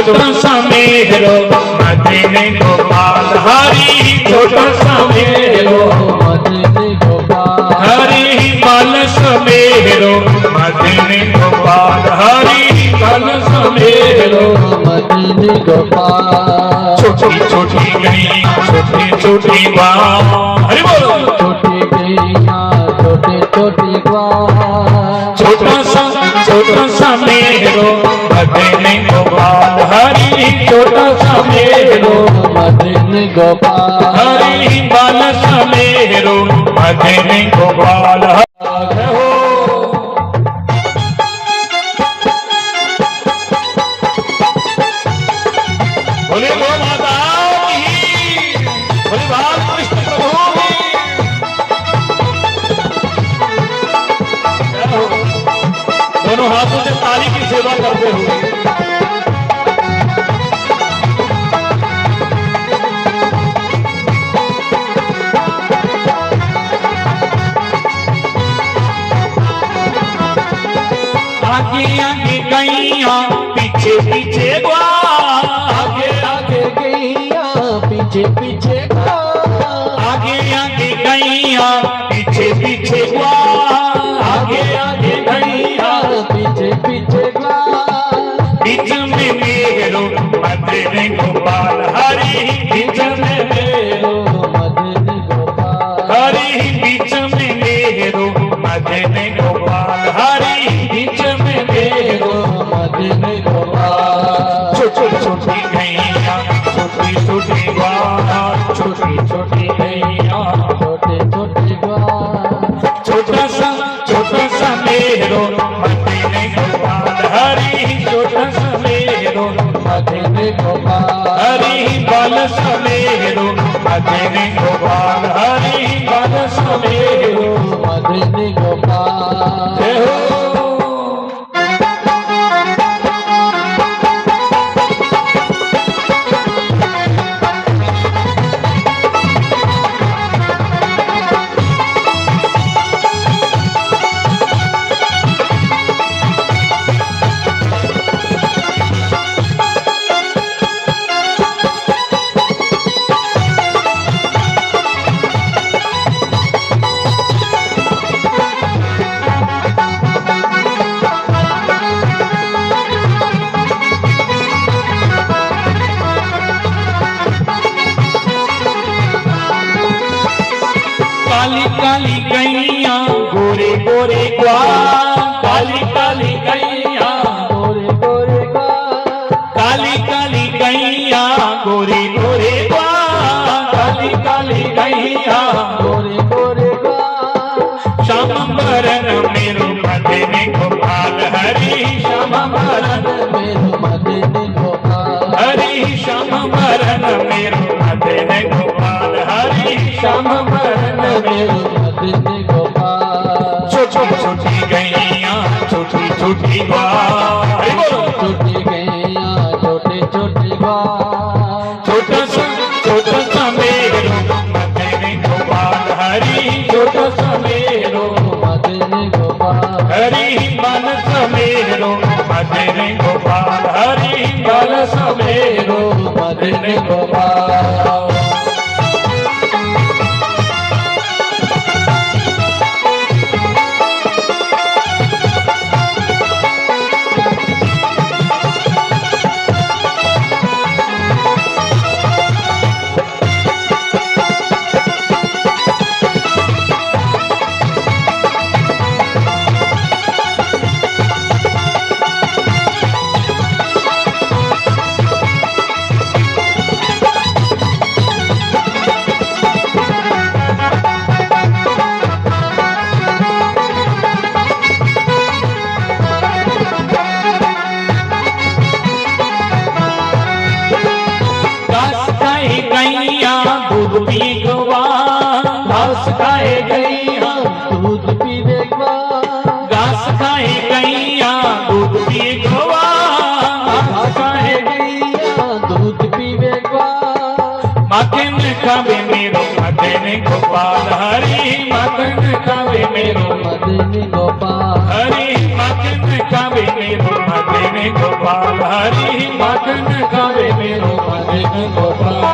छोटा सा मेरो मदन गोपाल हरि छोटा सा मेरो मदन गोपाल हरि बाल समेरो मदन गोपाल हरि बाल समेरो मदन गोपाल छोटी छोटी गैया छोटी छोटी बाल हरि बोलो छोटी गैया छोटे छोटी ग्वाल छोटा सा मेरो मदन गोपाल हरि छोटा सा मेरो मदन गोपाल हरि बाल समेरो मदन गोपाल हरि हो बोले गो माता की बोले बाल कृष्ण प्रभु की दोनों हाथों से ताली की सेवा करते हुए आगे आगे गैया पीछे पीछे ग्वाल आगे आगे गैया पीछे पीछे ग्वाल आगे आगे गैया पीछे पीछे ग्वाल आगे आगे गैया पीछे पीछे ग्वाल बीच में मेरो मदन गोपाल हरि बीच में मेरो मदन गोपाल हरि बीच में मेरो मदन गोपाल हरि बीच में मेरो मदन गोपाल छोटी छोटी गैया छोटी छोटी ग्वाल छोटी छोटी गैया छोटे छोटे ग्वाल छोटा सा मेरो मदन गोपाल हरि छोटा सा मेरो मदन गोपाल हरि बाल समेरो मदन गोपाल हरि बाल समेरो मदन गोपाल जय हो काली काली गैया गोरे गोरे ग्वाल काली काली गैया गोरे गोरे ग्वाल काली काली गैया गोरे गोरे ग्वाल काली काली गैया गोरे गोरे ग्वाल श्याम बरन मेरो मदन गोपाल हरि श्याम बरन मेरो मदन गोपाल हरि श्याम बरन मेरो मदन गोपाल हरि श्याम बरन मेरो मदन गोपाल छोटी छोटी गैया छोटी छोटी ग्वाल हरि बोलो छोटी गैया छोटे छोटे ग्वाल छोटा सा मेरो मदन गोपाल हरि छोटा सा मेरो मदन गोपाल हरि बाल समेरो मदन गोपाल हरि बाल समेरो मदन गोपाल गैया दूध पी ग्वाल घास खाए गैया दूध पीवे ग्वाल घास खाए गैया दूध पी ग्वाल घास खाए गैया दूध पीवे ग्वाल माथे में खावे मेरो मदन मदन गोपाल हरि मदन गावे मेरो मदन गोपाल हरि मदन गावे मेरो मदन गोपाल हरि मदन गावे मेरो मदन गोपाल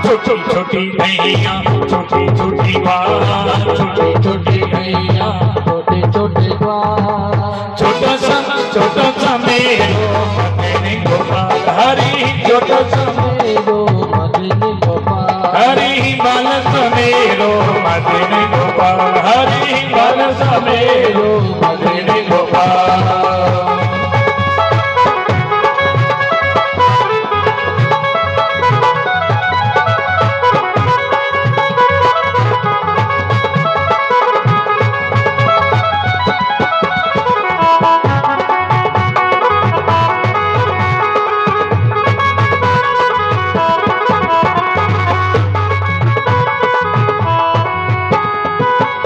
छोटी छोटी नैया छोटी छोटी बात छोटी छोटी नैया छोटे छोटे द्वार छोटा सा मेरो मदन गोपाल हरि छोटा सा मेरो मदन गोपाल हरि बालक मेरो मदन गोपाल हरि बालक मेरो मदन गोपाल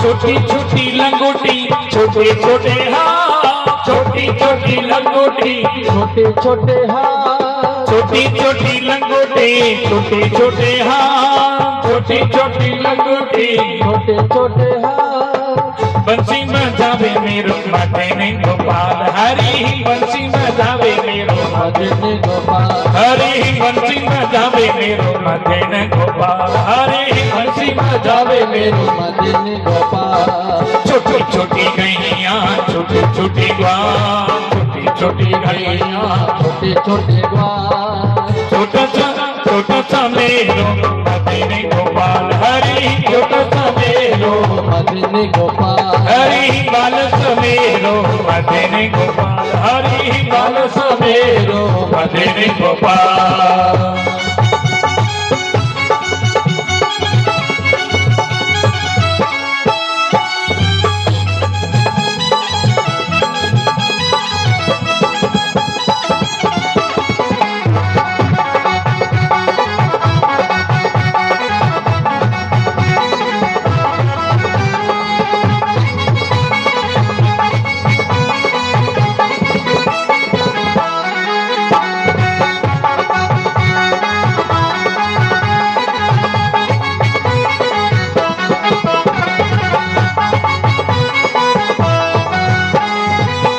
छोटी छोटी लंगोटी छोटे छोटे हाथ छोटी छोटी लंगोटी छोटे छोटे हाथ छोटी छोटी लंगोटी छोटे छोटे हाथ छोटी छोटी लंगोटी छोटे छोटे हाथ बंसी बजावे मेरो मदन गोपाल हरि बंसी बजावे मेरो मदन गोपाल हरि बंसी बजावे मेरो मदन गोपाल हरि बंसी बजावे मेरो मदन गोपाल छोटी छोटी गैया छोटी छोटी ग्वाल छोटी छोटी गैया छोटे छोटे द्वार छोटा सा मेरो मदन गोपाल हरि छोटा सा मेरो मदन गोपाल हरि बालक मेरो मदन गोपाल हरि बालक मेरो मदन गोपाल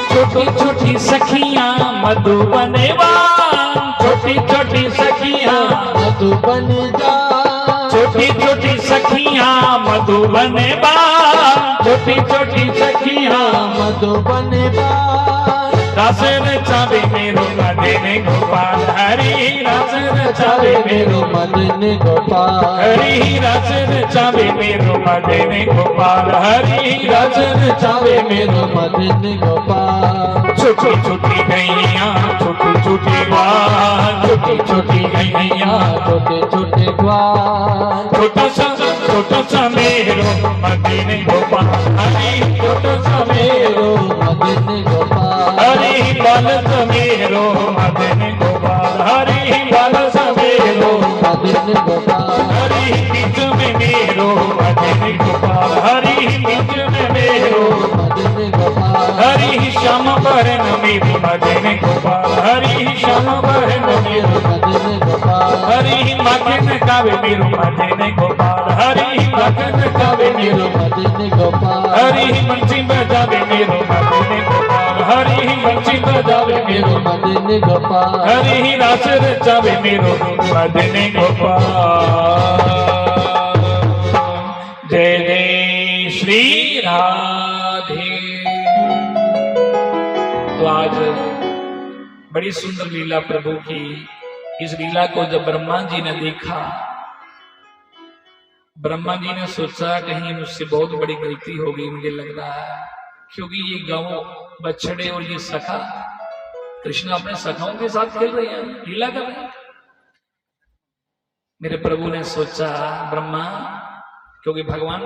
छोटी छोटी सखियां मधुबनेवा छोटी छोटी सखियां मधुबन जा छोटी छोटी सखियां मधुबनेवा छोटी छोटी सखियां मधुबन बा रस रचावे मेरो मदन गोपाल हरि रस रचावे मेरो मदन गोपाल हरि रस रचावे मेरो मदन गोपाल हरि रस रचावे मेरो मदन गोपाल छोटी छोटी गैया छोटी छोटी बात छोटी छोटी गैया छोटे छोटे द्वार छोटा सा मेरो मदन गोपाल हरि छोटा सा मेरो मदन गोपाल हरि बालक मेरो मदन गोपाल हरि बालक मेरो मदन गोपाल हरि बीच में मेरो मदन गोपाल हरि बीच में मेरो मदन गोपाल हरि श्याम बरन मेरो मदन गोपाल हरि श्याम बरन मेरो मदन गोपाल हरि मगन गावे मेरो मदन गोपाल हरि मगन गावे मेरो मदन गोपाल हरि बंसी बजावे मेरो मदन गोपाल हरि बंसी बजावे मेरो मदन गोपाल हरि रास रचावे मेरो मदन गोपाल जय जय श्री राधे। तो आज बड़ी सुंदर लीला प्रभु की। इस लीला को जब ब्रह्मा जी ने देखा, ब्रह्मा जी ने सोचा कहीं मुझसे बहुत बड़ी गलती हो गई मुझे लग रहा है, क्योंकि ये गौ बछड़े और ये सखा कृष्ण अपने सखाओं के साथ खेल रहे हैं, लीला कर रहे हैं। मेरे प्रभु ने सोचा ब्रह्मा, क्योंकि भगवान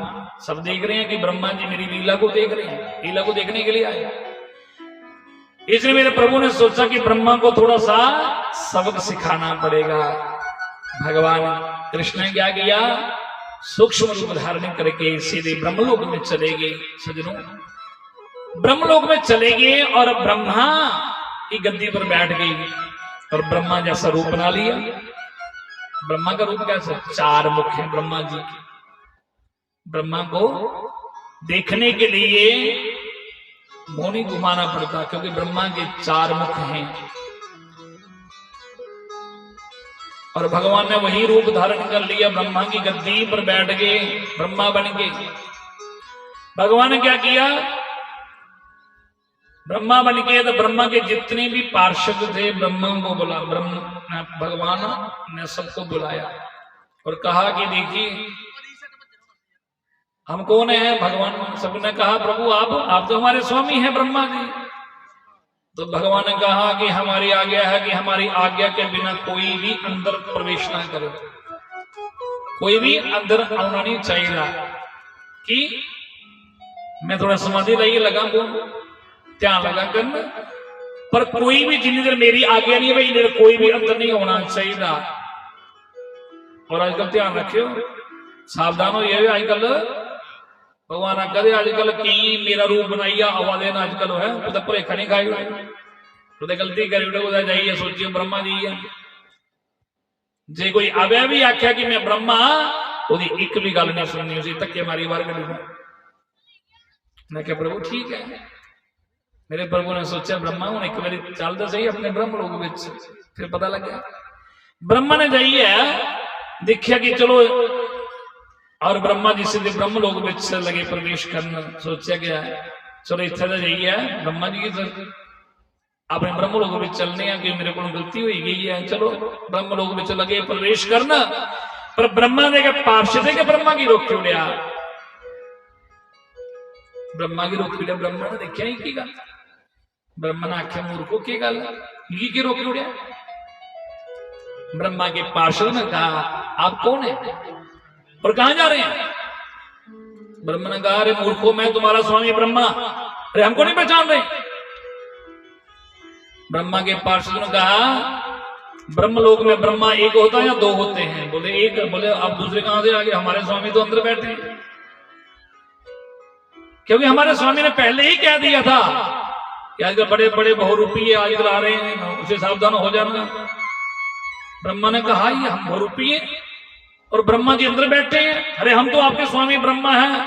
सब देख रहे हैं कि ब्रह्मा जी मेरी लीला को देख रहे हैं, लीला को देखने के लिए आए। इसलिए मेरे प्रभु ने सोचा कि ब्रह्मा को थोड़ा सा सबक सिखाना पड़ेगा। भगवान कृष्ण ने क्या किया, सूक्ष्म रूप धारण करके सीधे ब्रह्मलोक में चले गए। सज्जनों, ब्रह्मलोक में चले गए और ब्रह्मा की गद्दी पर बैठ गई और ब्रह्मा जैसा रूप बना लिया। ब्रह्मा का रूप कैसा, चार मुख है ब्रह्मा जी के। ब्रह्मा को देखने के लिए मुंह नहीं घुमाना पड़ता, क्योंकि ब्रह्मा के 4 मुख हैं और भगवान ने वही रूप धारण कर लिया। ब्रह्मा की गद्दी पर बैठ गए, ब्रह्मा बन गए। भगवान ने क्या किया, ब्रह्मा बन के तो ब्रह्मा के जितने भी पार्षद थे ब्रह्मा को बुला, भगवान ने सबको बुलाया और कहा कि देखिए हम कौन है। भगवान सबने कहा प्रभु आप तो हमारे स्वामी हैं ब्रह्मा जी। तो भगवान ने कहा कि हमारी आज्ञा है कि हमारी आज्ञा के बिना कोई भी अंदर प्रवेश ना करे, कोई भी अंदर आना नहीं चाहिए। कि मैं थोड़ा समाधि लाइए लगा ध्यान लगा करना, पर कोई भी जितनी देर मेरी आज्ञा नहीं है भाई इधर कोई भी अंदर नहीं होना चाहिए। और आजकल ध्यान रखियो, सावधान हो ये आजकल भगवान करे आजकल की मेरा रूप बनाइया हवा देना आजकल है तो भुलेखा नहीं खाई तो गलती करी जाइए सोचियो ब्रह्मा जी है जे कोई आवे भी आख्या कि मैं ब्रह्मा ओदी एक भी गल नहीं सुननी उसी धक्के मारी बाहर करूंगा। मैं क्या प्रभु ठीक है। मेरे प्रभु ने सोचा ब्रह्मा हूं एक बार चल तो सही अपने ब्रह्म लोक विच, फिर पता लग गया। ब्रह्मा ने जाइए देखिया कि चलो और ब्रह्मा जी सीधे ब्रह्म लोक विच लगे प्रवेश करना। सोचा गया चलो इत्थे तो जाइए ब्रह्मा जी की अपने ब्रह्म लोक विच चलने कि मेरे को गलती हुई गई है, चलो ब्रह्म लोक विच लगे प्रवेश करना। पर ब्रह्मा ने क्या पार्षद है कि ब्रह्मा की रोक क्यों लिया, ब्रह्मा की रोक लिया। ब्रह्मा ने देखा ही की गल, ब्रह्मा ने आख्या मूर्खो की गल की रोक क्यों लिया। ब्रह्मा के पार्षद ने कहा आप कौन है और कहां जा रहे हैं। ब्रह्मा ने कहा अरे मूर्खो मैं तुम्हारा स्वामी ब्रह्मा, अरे हमको नहीं पहचान रहे। ब्रह्मा के पार्षद ने कहा ब्रह्मलोक में ब्रह्मा एक होता है या 2 होते हैं। बोले एक। बोले आप दूसरे कहां से आ गए, हमारे स्वामी तो अंदर बैठे हैं। क्योंकि हमारे स्वामी ने पहले ही कह दिया था कि आजकल बड़े बड़े बहुरूपी आजकल आ रहे हैं, उसे सावधान हो जाना। ब्रह्मा ने कहा ये हम बहुरूपी हैं और ब्रह्मा जी अंदर बैठे हैं, अरे हम तो आपके स्वामी ब्रह्मा हैं।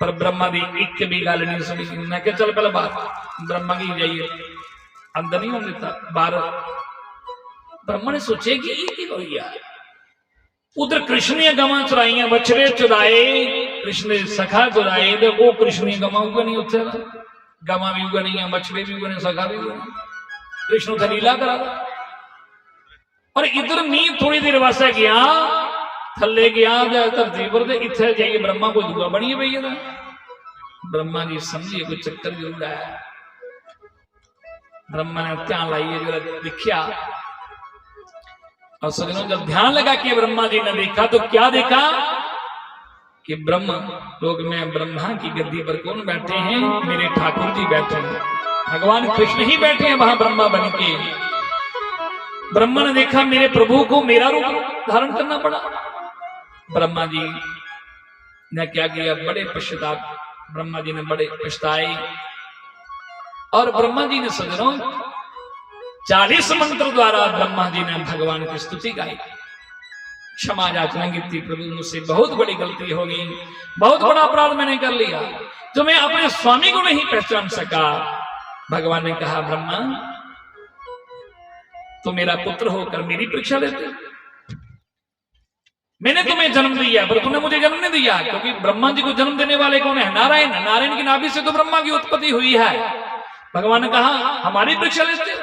पर ब्रह्मा जी एक भी गल नहीं सुनी। मैं क्या चल पहले बाहर ब्रह्मा की जाइए, अंदर नहीं होने देता बाहर। ब्रह्मा ने सोचे कि यार उधर कृष्ण ने गवां चुराइया, बछड़े चुराए, कृष्ण ने सखा चुराए, तो वो कृष्ण ने गवां उगा नहीं उत्थे, गवां भी उगा नहीं है, बछड़े भी उगा नहीं, सखा भी उगा नहीं। कृष्ण उत्थे लीला करा और इधर नी थोड़ी देर वास्ते गया थले गया धरती पर इत्थे जाइए ब्रह्मा कोई दूआ बनी है भैया। ब्रह्मा जी समझिए कोई चक्कर जरूर आया। ब्रह्मा ने ध्यान लाइए जो देखा और सजनों जब ध्यान लगा के ब्रह्मा जी ने देखा तो क्या देखा कि ब्रह्म लोक में ब्रह्मा की गद्दी पर कौन बैठे हैं, मेरे ठाकुर जी बैठे हैं, भगवान कृष्ण ही बैठे हैं वहां ब्रह्मा बन के। ब्रह्मा ने देखा मेरे प्रभु को मेरा रूप धारण करना पड़ा। ब्रह्मा जी ने क्या किया, बड़े पश्चाताप ब्रह्मा जी ने बड़े पछताए और ब्रह्मा जी ने सजनों 40 मंत्र द्वारा ब्रह्मा जी ने भगवान की स्तुति गाई, क्षमा याचना की थी। प्रभु मुझसे बहुत बड़ी गलती हो गई, बहुत बड़ा अपराध मैंने कर लिया जो मैं अपने स्वामी को नहीं पहचान सका। भगवान ने कहा ब्रह्मा तो मेरा पुत्र होकर मेरी परीक्षा लेते, मैंने तुम्हें जन्म दिया पर तुमने मुझे जन्म नहीं दिया। क्योंकि ब्रह्मा जी को जन्म देने वाले कौन है, नारायण। नारायण की नाभि से तो ब्रह्मा की उत्पत्ति हुई है। भगवान ने कहा हमारी परीक्षा लेते,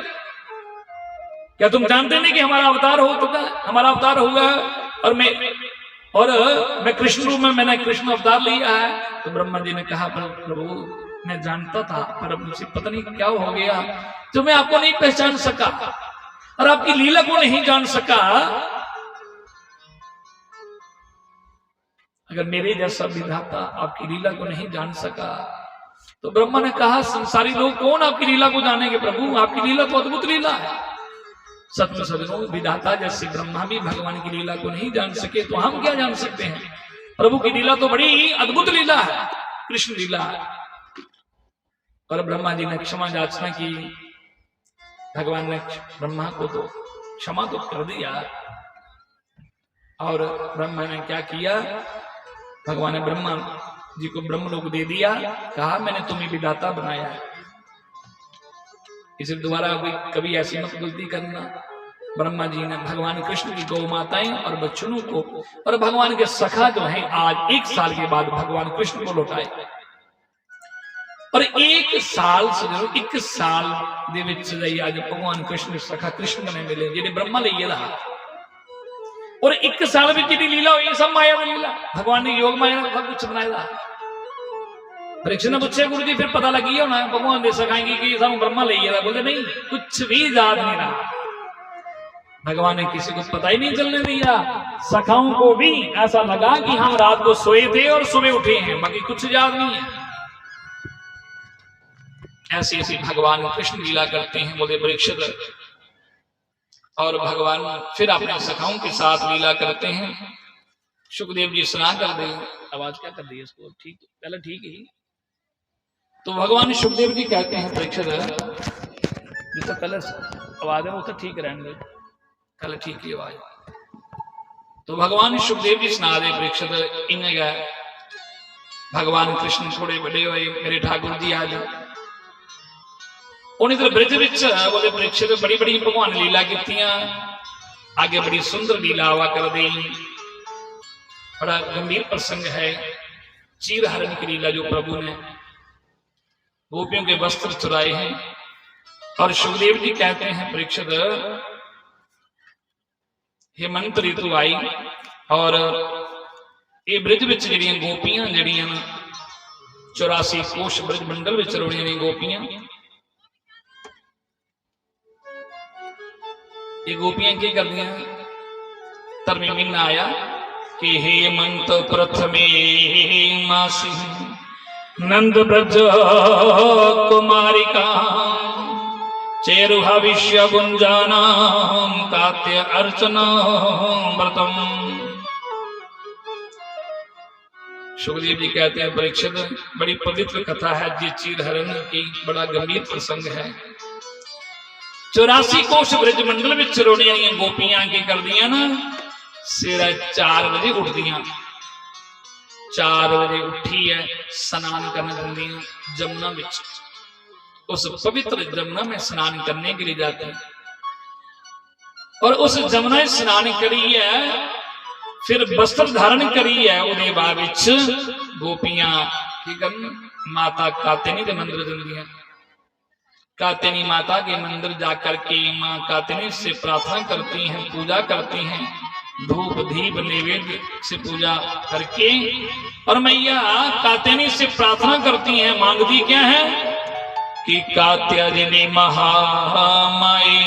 क्या तुम जानते नहीं कि हमारा अवतार हो चुका है, हमारा अवतार हुआ है और मैं कृष्ण रूप में मैंने कृष्ण अवतार लिया है। तो ब्रह्मा जी ने कहा प्रभु मैं जानता था पर मुझे पता नहीं क्या हो गया जो मैं आपको नहीं पहचान सका और आपकी लीला को नहीं जान सका। अगर मेरे जैसा विधाता आपकी लीला को नहीं जान सका तो ब्रह्मा ने कहा संसारी लोग कौन आपकी लीला को जानेंगे। प्रभु आपकी लीला तो अद्भुत लीला है। सत्य सजनों विधाता जैसे ब्रह्मा भी भगवान की लीला को नहीं जान सके तो हम क्या जान सकते हैं। प्रभु की लीला तो बड़ी अद्भुत लीला है, कृष्ण लीला है। और ब्रह्मा जी ने क्षमा याचना की, भगवान ने ब्रह्मा को तो क्षमा तो कर दिया। और ब्रह्मा ने क्या किया, भगवान ने ब्रह्मा जी को ब्रह्मलोक दे दिया, कहा मैंने तुम्हें विधाता बनाया है, इसे दोबारा कभी ऐसी मत गलती करना। ब्रह्मा जी ने भगवान कृष्ण की गौ माताएं और बच्चों को और भगवान के सखा जो हैं आज 1 साल के बाद भगवान कृष्ण को लौटाए। और 1 साल से 1 साल दे विच आज भगवान कृष्ण सखा कृष्ण ने मिले जिन्हें ब्रह्मा ले रहा। और 1 साल में जी लीला हुई सब माया की लीला, भगवान ने योग माया सब कुछ बनाया। परीक्षित ने पूछे गुरु जी फिर पता लगी होना भगवान दे सखाएंगे कि सानू ब्रह्मा ले गया, बोलते नहीं कुछ भी याद नहीं रहा, भगवान ने किसी को पता ही नहीं चलने दिया। सखाओं को भी ऐसा लगा कि हम रात को सोए थे और सुबह उठे हैं, बाकी कुछ याद नहीं है। ऐसी ऐसी भगवान कृष्ण लीला करते हैं बोले परीक्षित। और भगवान फिर अपने सखाओं के साथ लीला करते हैं। सुखदेव जी सुना कर दे, आवाज क्या कर दी है इसको, ठीक पहले ठीक ही। तो भगवान सुखदेव जी कहते हैं परीक्षित जितना पहले आवाज है वो तो ठीक रहेंगे, पहले ठीक ही आवाज। तो भगवान सुखदेव जी सुना दे परीक्षित इन्हें गए भगवान कृष्ण थोड़े बड़े हुए मेरे ठाकुर जी आज उन्हें तो ब्रिज विच बोले परीक्षित बड़ी बड़ी भगवान लीला की आगे बड़ी सुंदर लीला आवा कर दी। बड़ा गंभीर प्रसंग है चीर हरण की लीला जो प्रभु ने गोपियों के वस्त्र चुराए हैं। और सुखदेव जी कहते हैं परीक्षित हेमंत ऋतु आई और ये ब्रिज विच जड़ियां गोपियां जड़ियां 84 कोश ब्रिज मंडल विच रोड़ियां ने गोपियां। ये गोपियां की कर दिया धर्मी महीना आया कि हेमंत प्रथमे मासी नंद ब्रज कुमारिका चेरु हविष्य गुंजानाम कात्य अर्चना व्रतम। सुखदेव जी कहते हैं परीक्षित बड़ी पवित्र कथा है जी चीर हरण की, बड़ा गंभीर प्रसंग है। 84 कोश ब्रज मंडल में रोड़ियां गोपियां की कर दिया ना सिरा 4 बजे उठ दिया, 4 बजे उठी है स्नान करने जाती जमुना विच, उस पवित्र जमुना में स्नान करने के लिए जाते हैं। और उस जमुना में स्नान करी है फिर वस्त्र धारण करी है उदे बाद विच गोपियां की करन माता कात्यायनी के मंदिर जांदियां। कात्यायनी माता के मंदिर जाकर के मां कात्यायनी से प्रार्थना करती हैं, पूजा करती हैं, धूप दीप नैवेद्य से पूजा करके और मैया कात्यायनी से प्रार्थना करती हैं। मांगती क्या है कि कात्यायनी महामाई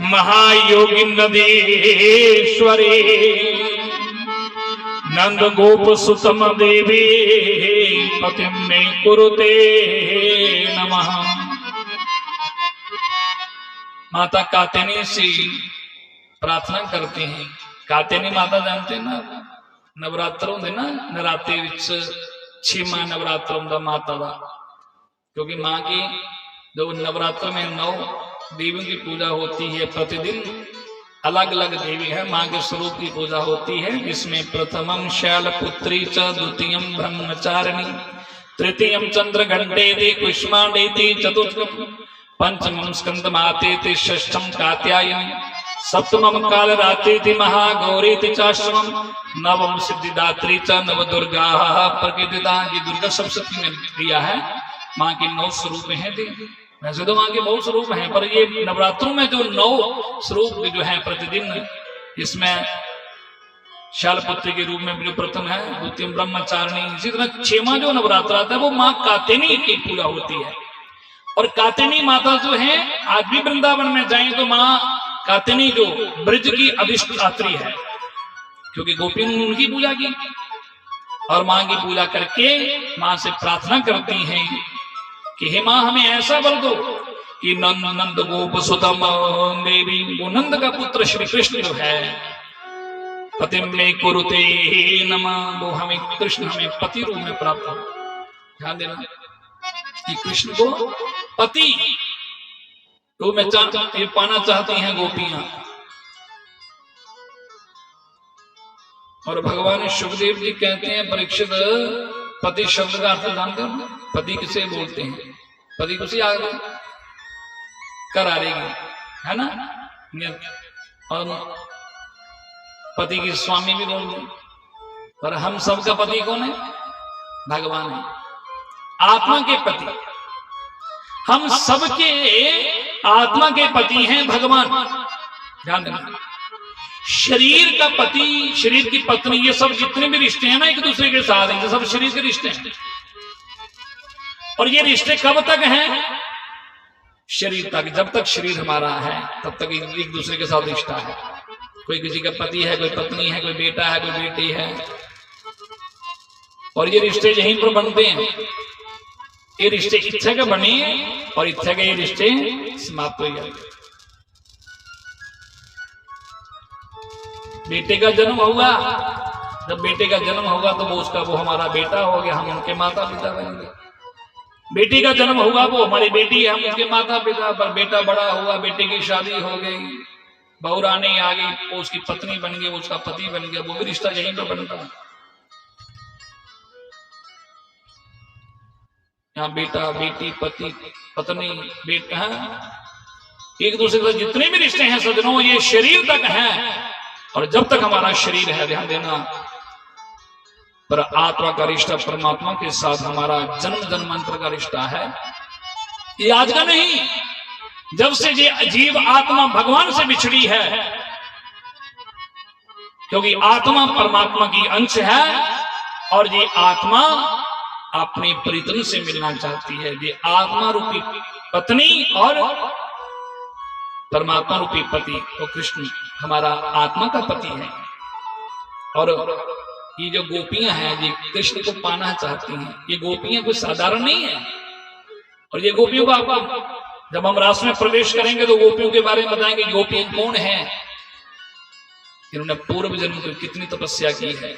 महायोगी नदीश्वरी नंद गोप सुतम देवी पतिम में कुरुते नमः। माता कात्यायनी से प्रार्थना करते हैं। कात्यायनी माता जानते हैं ना नवरात्र होंगे ना, नराते विच 6वां नवरात्र होंदा माता का, क्योंकि मां की जो नवरात्र में 9 देवियों की पूजा होती है। प्रतिदिन अलग अलग देवी है मां के स्वरूप की पूजा होती है, जिसमें प्रथमम शैलपुत्री च, द्वितीयम ब्रह्मचारिणी, तृतीयम चंद्रघंटेति, कुष्मांडेति, चतुर्थम पंचमम स्कंदमातेति, षष्ठम कात्यायनी, सप्तमम कालरात्रिति, महागौरीति चाष्टमम, नवम सिद्धिदात्री च, नवदुर्गा प्रकृतिता। ये दुर्गा सप्तमी में दिया है। मां के 9 स्वरूप हैं। वैसे तो मां के बहुत स्वरूप हैं, पर ये नवरात्रों में जो 9 स्वरूप जो है प्रतिदिन, इसमें शैलपुत्री के रूप में जो प्रथम है, द्वितीय ब्रह्मचारिणी, इसी तरह 6वां जो नवरात्र आता है वो मां कात्यायनी की पूजा होती है। और कात्यायनी माता जो है आज भी वृंदावन में जाएं तो मां कात्यायनी जो ब्रज की अधिष्ठात्री है, क्योंकि गोपियों ने उनकी पूजा की और मां की पूजा करके मां से प्रार्थना करती हैं कि हे मां हमें ऐसा वर दो कि नंद गोप सुतम देवी, वो नंद का पुत्र श्री कृष्ण जो है पति में कुरुते नमः, वो हमें कृष्ण हमें पति रूप में प्राप्त हो। ध्यान देना कि कृष्ण को पति रूप में ये पाना चाहती हैं गोपियां। और भगवान सुखदेव जी कहते हैं परीक्षित, पति शब्द का अर्थ जानते हो? पति किसे बोलते हैं? पति किसी आगे कर आ रहेगी, है ना? और पति की स्वामी भी बोलते हैं, पर हम सबका पति कौन है? भगवान है, आत्मा के पति। हम सबके आत्मा के पति हैं भगवान। ध्यान देना, शरीर का पति, शरीर की पत्नी, ये सब जितने भी रिश्ते हैं ना एक दूसरे के साथ हैं, ये सब शरीर के रिश्ते हैं। और ये रिश्ते कब तक हैं? शरीर तक। जब तक शरीर हमारा है तब तक एक दूसरे के साथ रिश्ता है। कोई किसी का पति है, कोई पत्नी है, कोई बेटा है, कोई बेटी है, और ये रिश्ते यहीं पर बनते हैं। ये रिश्ते इच्छा के बने और इच्छा के ये रिश्ते समाप्त हो जाएंगे। बेटे का जन्म होगा, जब बेटे का जन्म होगा तो वो हमारा बेटा हो गया, हम उनके माता पिता बनेंगे। बेटी का जन्म होगा, वो हमारी बेटी है, हम उसके माता पिता। पर बेटा बड़ा हुआ, बेटे की शादी हो गई, बहू रानी आ गई, वो उसकी पत्नी बन गई, वो उसका पति बन गया, वो भी रिश्ता यहीं पर बनता है। यहाँ बेटा बेटी, पति पत्नी, बेटा, एक दूसरे के जितने भी रिश्ते हैं सज्जनों, ये शरीर तक हैं। और जब तक हमारा शरीर है, ध्यान देना, पर आत्मा का रिश्ता परमात्मा के साथ हमारा जन्म जन्मांतर का रिश्ता है। ये आज का नहीं, जब से ये अजीब आत्मा भगवान से बिछड़ी है, क्योंकि आत्मा परमात्मा की अंश है और ये आत्मा अपने प्रीतम से मिलना चाहती है। ये आत्मा रूपी पत्नी और परमात्मा रूपी पति, और कृष्ण हमारा आत्मा का पति है। और ये जो गोपियां हैं, ये कृष्ण को पाना चाहती हैं। ये गोपियां कोई साधारण नहीं है। और ये गोपियों को आपको जब हम रास में प्रवेश करेंगे तो गोपियों के बारे में बताएंगे, गोपियां कौन है, इन्होंने पूर्व जन्म में कितनी तपस्या की है।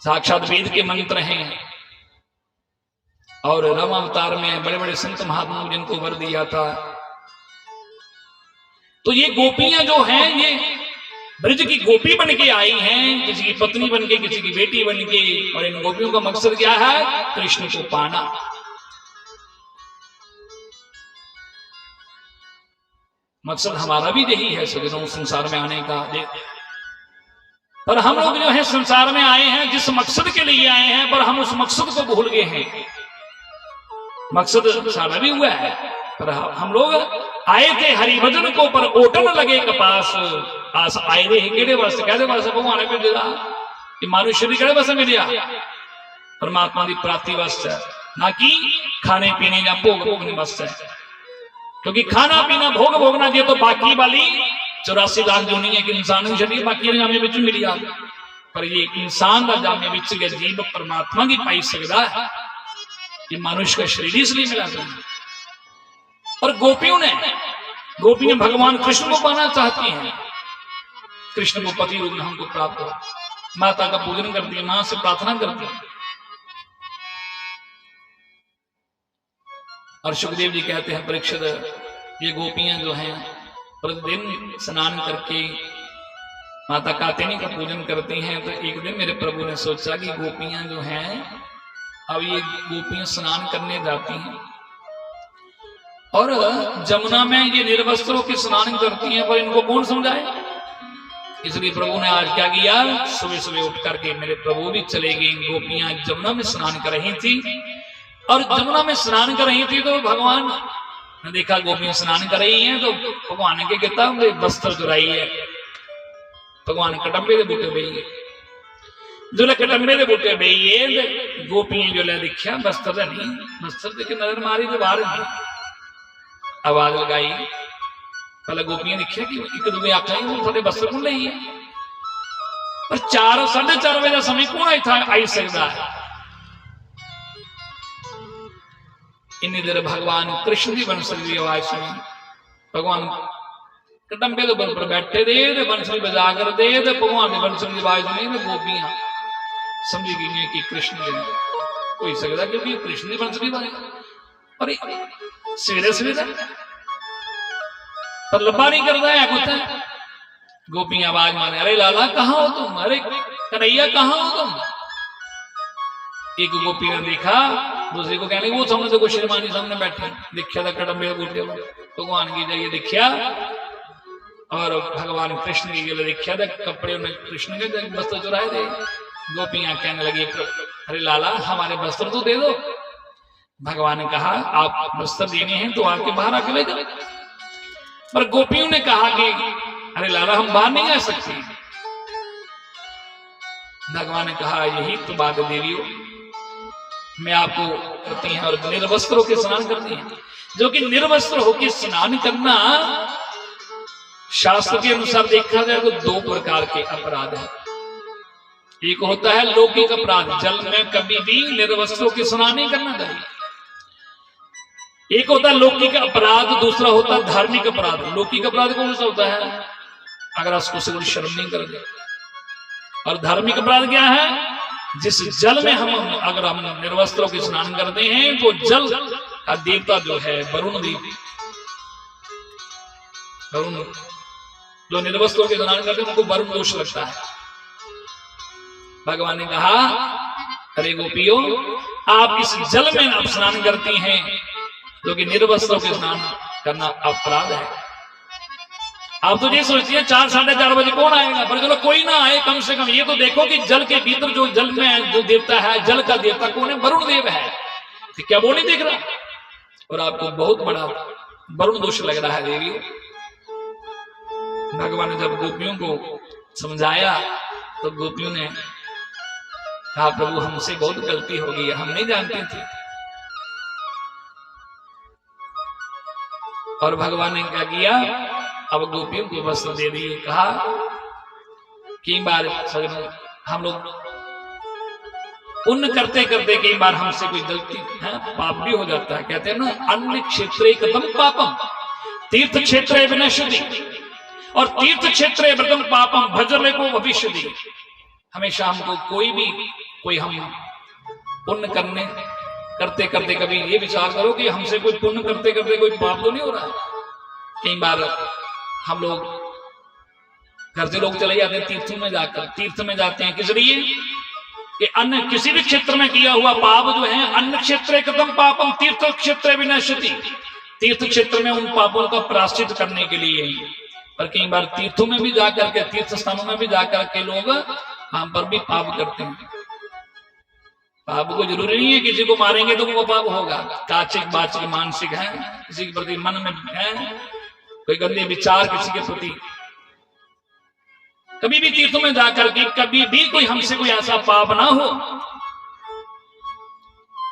साक्षात वेद के मंत्र हैं, और राम अवतार में बड़े बड़े संत महात्माओं जिनको वर दिया था। तो ये गोपियां जो हैं, ये ब्रज की गोपी बन के आई हैं, किसी की पत्नी बन के, किसी की बेटी बन के। और इन गोपियों का मकसद क्या है? कृष्ण को पाना। मकसद हमारा भी यही है सज्जनों, संसार में आने का। पर हम लोग जो है संसार में आए हैं जिस मकसद के लिए आए हैं, पर हम उस मकसद को भूल गए हैं। मकसद सारा भी हुआ है, पर हम लोग आए थे हरिभजन को, पर ओटन लगे कपास। आस आए रे केड़े वास्ते, कहते वास्ते भगवान ने भेजा कि मनुष्य भी केड़े वास्ते मिलिया? परमात्मा की प्राप्ति वास्ते, ना कि खाने पीने या भोग भोगने वास्ते। क्योंकि खाना पीना भोग भोगना ये तो बाकी वाली 84 लाख जोनी है कि इंसान छड़ी बाकी जामे विच मिली आ। पर ये इंसान का जामे विच गया जीव परमात्मा की पाई सकता है। ये मनुष्य का शरीर इसलिए मिला था। और गोपियां भगवान कृष्ण को पाना चाहती हैं। कृष्ण को पति रूप में हमको प्राप्त हो, माता का पूजन करती है, मां से प्रार्थना करती है। और सुखदेव जी कहते हैं परीक्षित, ये गोपियां जो हैं प्रतिदिन स्नान करके माता कात्यायनी का पूजन करती हैं। तो एक दिन मेरे प्रभु ने सोचा कि गोपियां जो हैं, अब ये गोपियां स्नान करने जाती हैं और जमुना में ये निर्वस्त्रों के स्नान करती हैं, पर इनको कौन समझाए? इसलिए प्रभु ने आज क्या किया, सुबह सुबह उठ करके मेरे प्रभु भी चले गए। गोपियां जमुना में स्नान कर रही थी, और जमुना में स्नान कर रही थी तो भगवान ने देखा गोपियां स्नान कर रही हैं, तो भगवान ने क्या कहता, वस्त्र चुराई है। भगवान कटंबे के बूटे बेइए, जो कटंबे के बूटे बेइए, गोपियां जो देखा वस्त्र नहीं, वस्त्र देख नजर मारी तो बाहर नहीं, आवाज लगाई। पहले गोपियां देखिया कि एक दूसरे आखा थोड़े वस्त्र कौन ले है, पर 4 साढ़े 4 बजे का समय कौन आई सकता है। इन्नी देर भगवान कृष्ण की बंसुरी की आवाज सुनी। भगवान कटंबे के ऊपर बैठे दे, बंसुरी बजा कर दे, भगवान की बंसुरी की आवाज सुनी। गोपियां समझी गई कि कृष्ण हो सकता, क्योंकि कृष्ण की बंसुरी बजे। और सवेरे सवेरे पर लब्बा नहीं करता है कुछ, गोपियां आवाज मारे, अरे लाला कहाँ हो तुम, अरे कन्हैया कहाँ हो तुम। एक गोपी ने देखा, दूसरे को कहने वो सामने देखो शेरवानी सामने बैठे, देखा था कड़म्बे बूटे भगवान की जाइए देखा, और भगवान कृष्ण की गले देखा था कपड़े उन्हें कृष्ण के वस्त्र चुराए थे। गोपियां कहने लगी, अरे लाला हमारे वस्त्र तो दे दो। भगवान ने कहा आप वस्त्र देने हैं तो आके बाहर आके ले जाओ। पर गोपियों ने कहा कि अरे लाला हम बाहर नहीं आ सकते। भगवान ने कहा यही तो बात देवियों, मैं आपको करती हैं और निर्वस्त्र होकर स्नान करती हैं, जो कि निर्वस्त्र होकर स्नान करना शास्त्र के अनुसार देखा जाए तो दो प्रकार के अपराध हैं। एक होता है लौकिक अपराध, जल में कभी भी निर्वस्त्र होकर स्नान नहीं करना चाहिए। एक होता है लौकिक अपराध, दूसरा होता है धार्मिक अपराध। लौकिक अपराध कौन सा होता है, अगर उसको से शर्म नहीं करेंगे। और धार्मिक अपराध क्या है, जिस जल में हम अगर हम निर्वस्त्र होकर स्नान करते हैं तो जल का देवता जो है वरुण देव, वरुण जो निर्वस्त्र होकर स्नान करते हैं उनको वरुण दोष लगता है। भगवान ने कहा अरे गोपियों आप इस जल में आप स्नान करती हैं जो कि निर्वस्त्र होकर स्नान करना अपराध है। आप तो ये सोचती है 4 साढ़े 4 बजे कौन आएगा, पर चलो कोई ना आए, कम से कम ये तो देखो कि जल के भीतर जो जल में जो देवता है, जल का देवता कौन है, वरुण देव है। तो क्या वो नहीं देख रहा, और आपको बहुत बड़ा वरुण दोष लग रहा है देवी। भगवान ने जब गोपियों को समझाया तो गोपियों ने कहा प्रभु हमसे बहुत गलती हो गई, हम नहीं जानते थे। और भगवान ने क्या किया, अब गोपियों को वस्त्र दे दिए। कहा कई बार हम लोग पुण्य करते करते कई बार हमसे कोई गलती है, पाप भी हो जाता है। कहते हैं ना अन्य क्षेत्रे कदम पापम तीर्थ क्षेत्रे विनश्यति, और तीर्थ क्षेत्रे व्रतम पापम भजले को भविष्यति। हमेशा हमको कोई हम पुण्य करते करते कभी ये विचार करो कि हमसे कोई पुण्य करते करते कोई पाप तो नहीं हो रहा है। कई बार हम लोग घर से लोग चले जाते हैं तीर्थ में जाते हैं, किस लिए कि अन्य किसी भी क्षेत्र में किया हुआ पाप जो है, अन्य क्षेत्र कदम पापम तीर्थ क्षेत्र विनश्यति, तीर्थ क्षेत्र में उन पापों का प्रायश्चित करने के लिए। पर कई बार तीर्थों में भी जाकर के, तीर्थ स्थानों में भी जाकर के लोग हम पर भी पाप करते हैं। पाप को जरूरी नहीं है किसी को मारेंगे तो वो पाप होगा, काचिक बाचिक मानसिक है, किसी के प्रति मन में है कोई गंदे विचार किसी के प्रति, कभी भी तीर्थों में जाकर के कभी भी कोई हमसे कोई ऐसा पाप ना हो।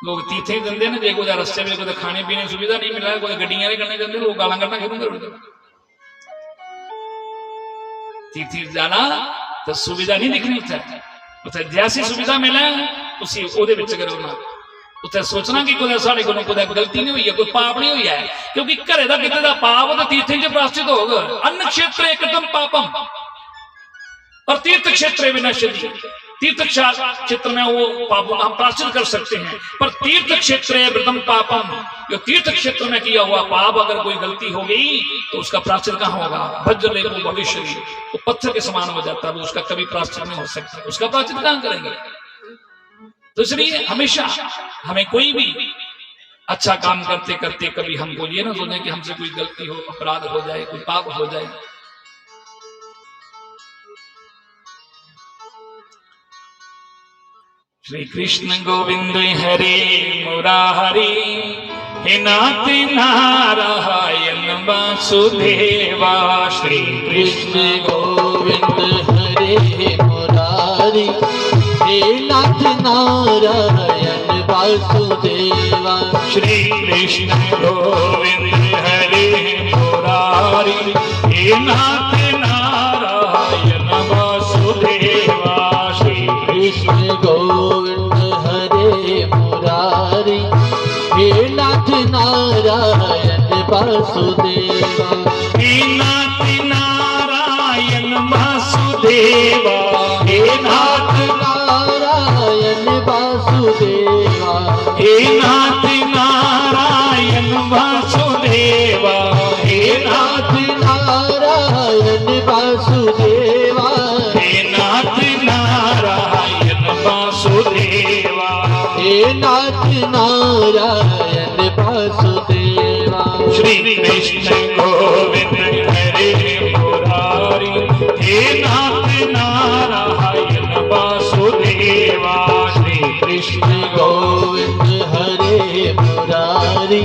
लोग तीर्थे देंगे ना, देखो रस्ते में कोई खाने पीने सुविधा नहीं मिला, कोई गड्डियां नहीं करने देते, लोग गाला करना शुरू कर देते। तीर्थ जाना तो सुविधा नहीं दिखनी चाहिए, उसे जैसी सुविधा मिले उसी ओदे विच करो ना। उसे सोचना कि कोई साढ़े कोलों कोई गलती नहीं हुई है, कोई पाप नहीं हुई है, क्योंकि घरे दा किते दा पाप तो तीर्थें च प्रायश्चित होगा। अन्य क्षेत्र एकदम पापम और तीर्थ क्षेत्र विनश्यति, तीर्थ क्षेत्र में वो पापों का हम प्रायश्चित कर सकते हैं, पर तीर्थ क्षेत्र व्रतम पापम, जो तीर्थ क्षेत्र में किया हुआ पाप अगर कोई गलती हो गई तो उसका प्रायश्चित कहाँ होगा, भज्जले को भविष्य, वो पत्थर के समान हो जाता है, उसका कभी प्रायश्चित नहीं हो सकता, उसका प्रायश्चित कहाँ करेंगे। तो इसलिए हमेशा हमें कोई भी अच्छा काम करते करते कभी हमको ये ना सोचे कि हमसे कोई गलती हो, अपराध हो जाए, कोई पाप हो जाए। श्री कृष्ण गोविंद हरे मुरारी, हे नाथ नारायण वासुदेवा। श्री कृष्ण गोविंद हरे मुरारी, हे नाथ नारायण वासुदेवा। श्री कृष्ण गोविंद हरे मुरारी, हे नाथ नारायण वासुदेवा। श्री कृष्ण गोविंद हरे मुरारी, हे नाथ नारायण वासुदेवा। हे नाथ नारायण वासुदेवा, हे नाथ नारायण वासुदेवा, हे नाथ नारायण वासुदेवा, हे नाथ नारायण वासुदेवा हे नाथ नारायण वासुदेवा हे नाथ नारायण वासुदेवा श्री कृष्ण गोविंद हरे मुरारी हे नाथ नारायण वासुदेवा श्री कृष्ण गोविंद हरे मुरारी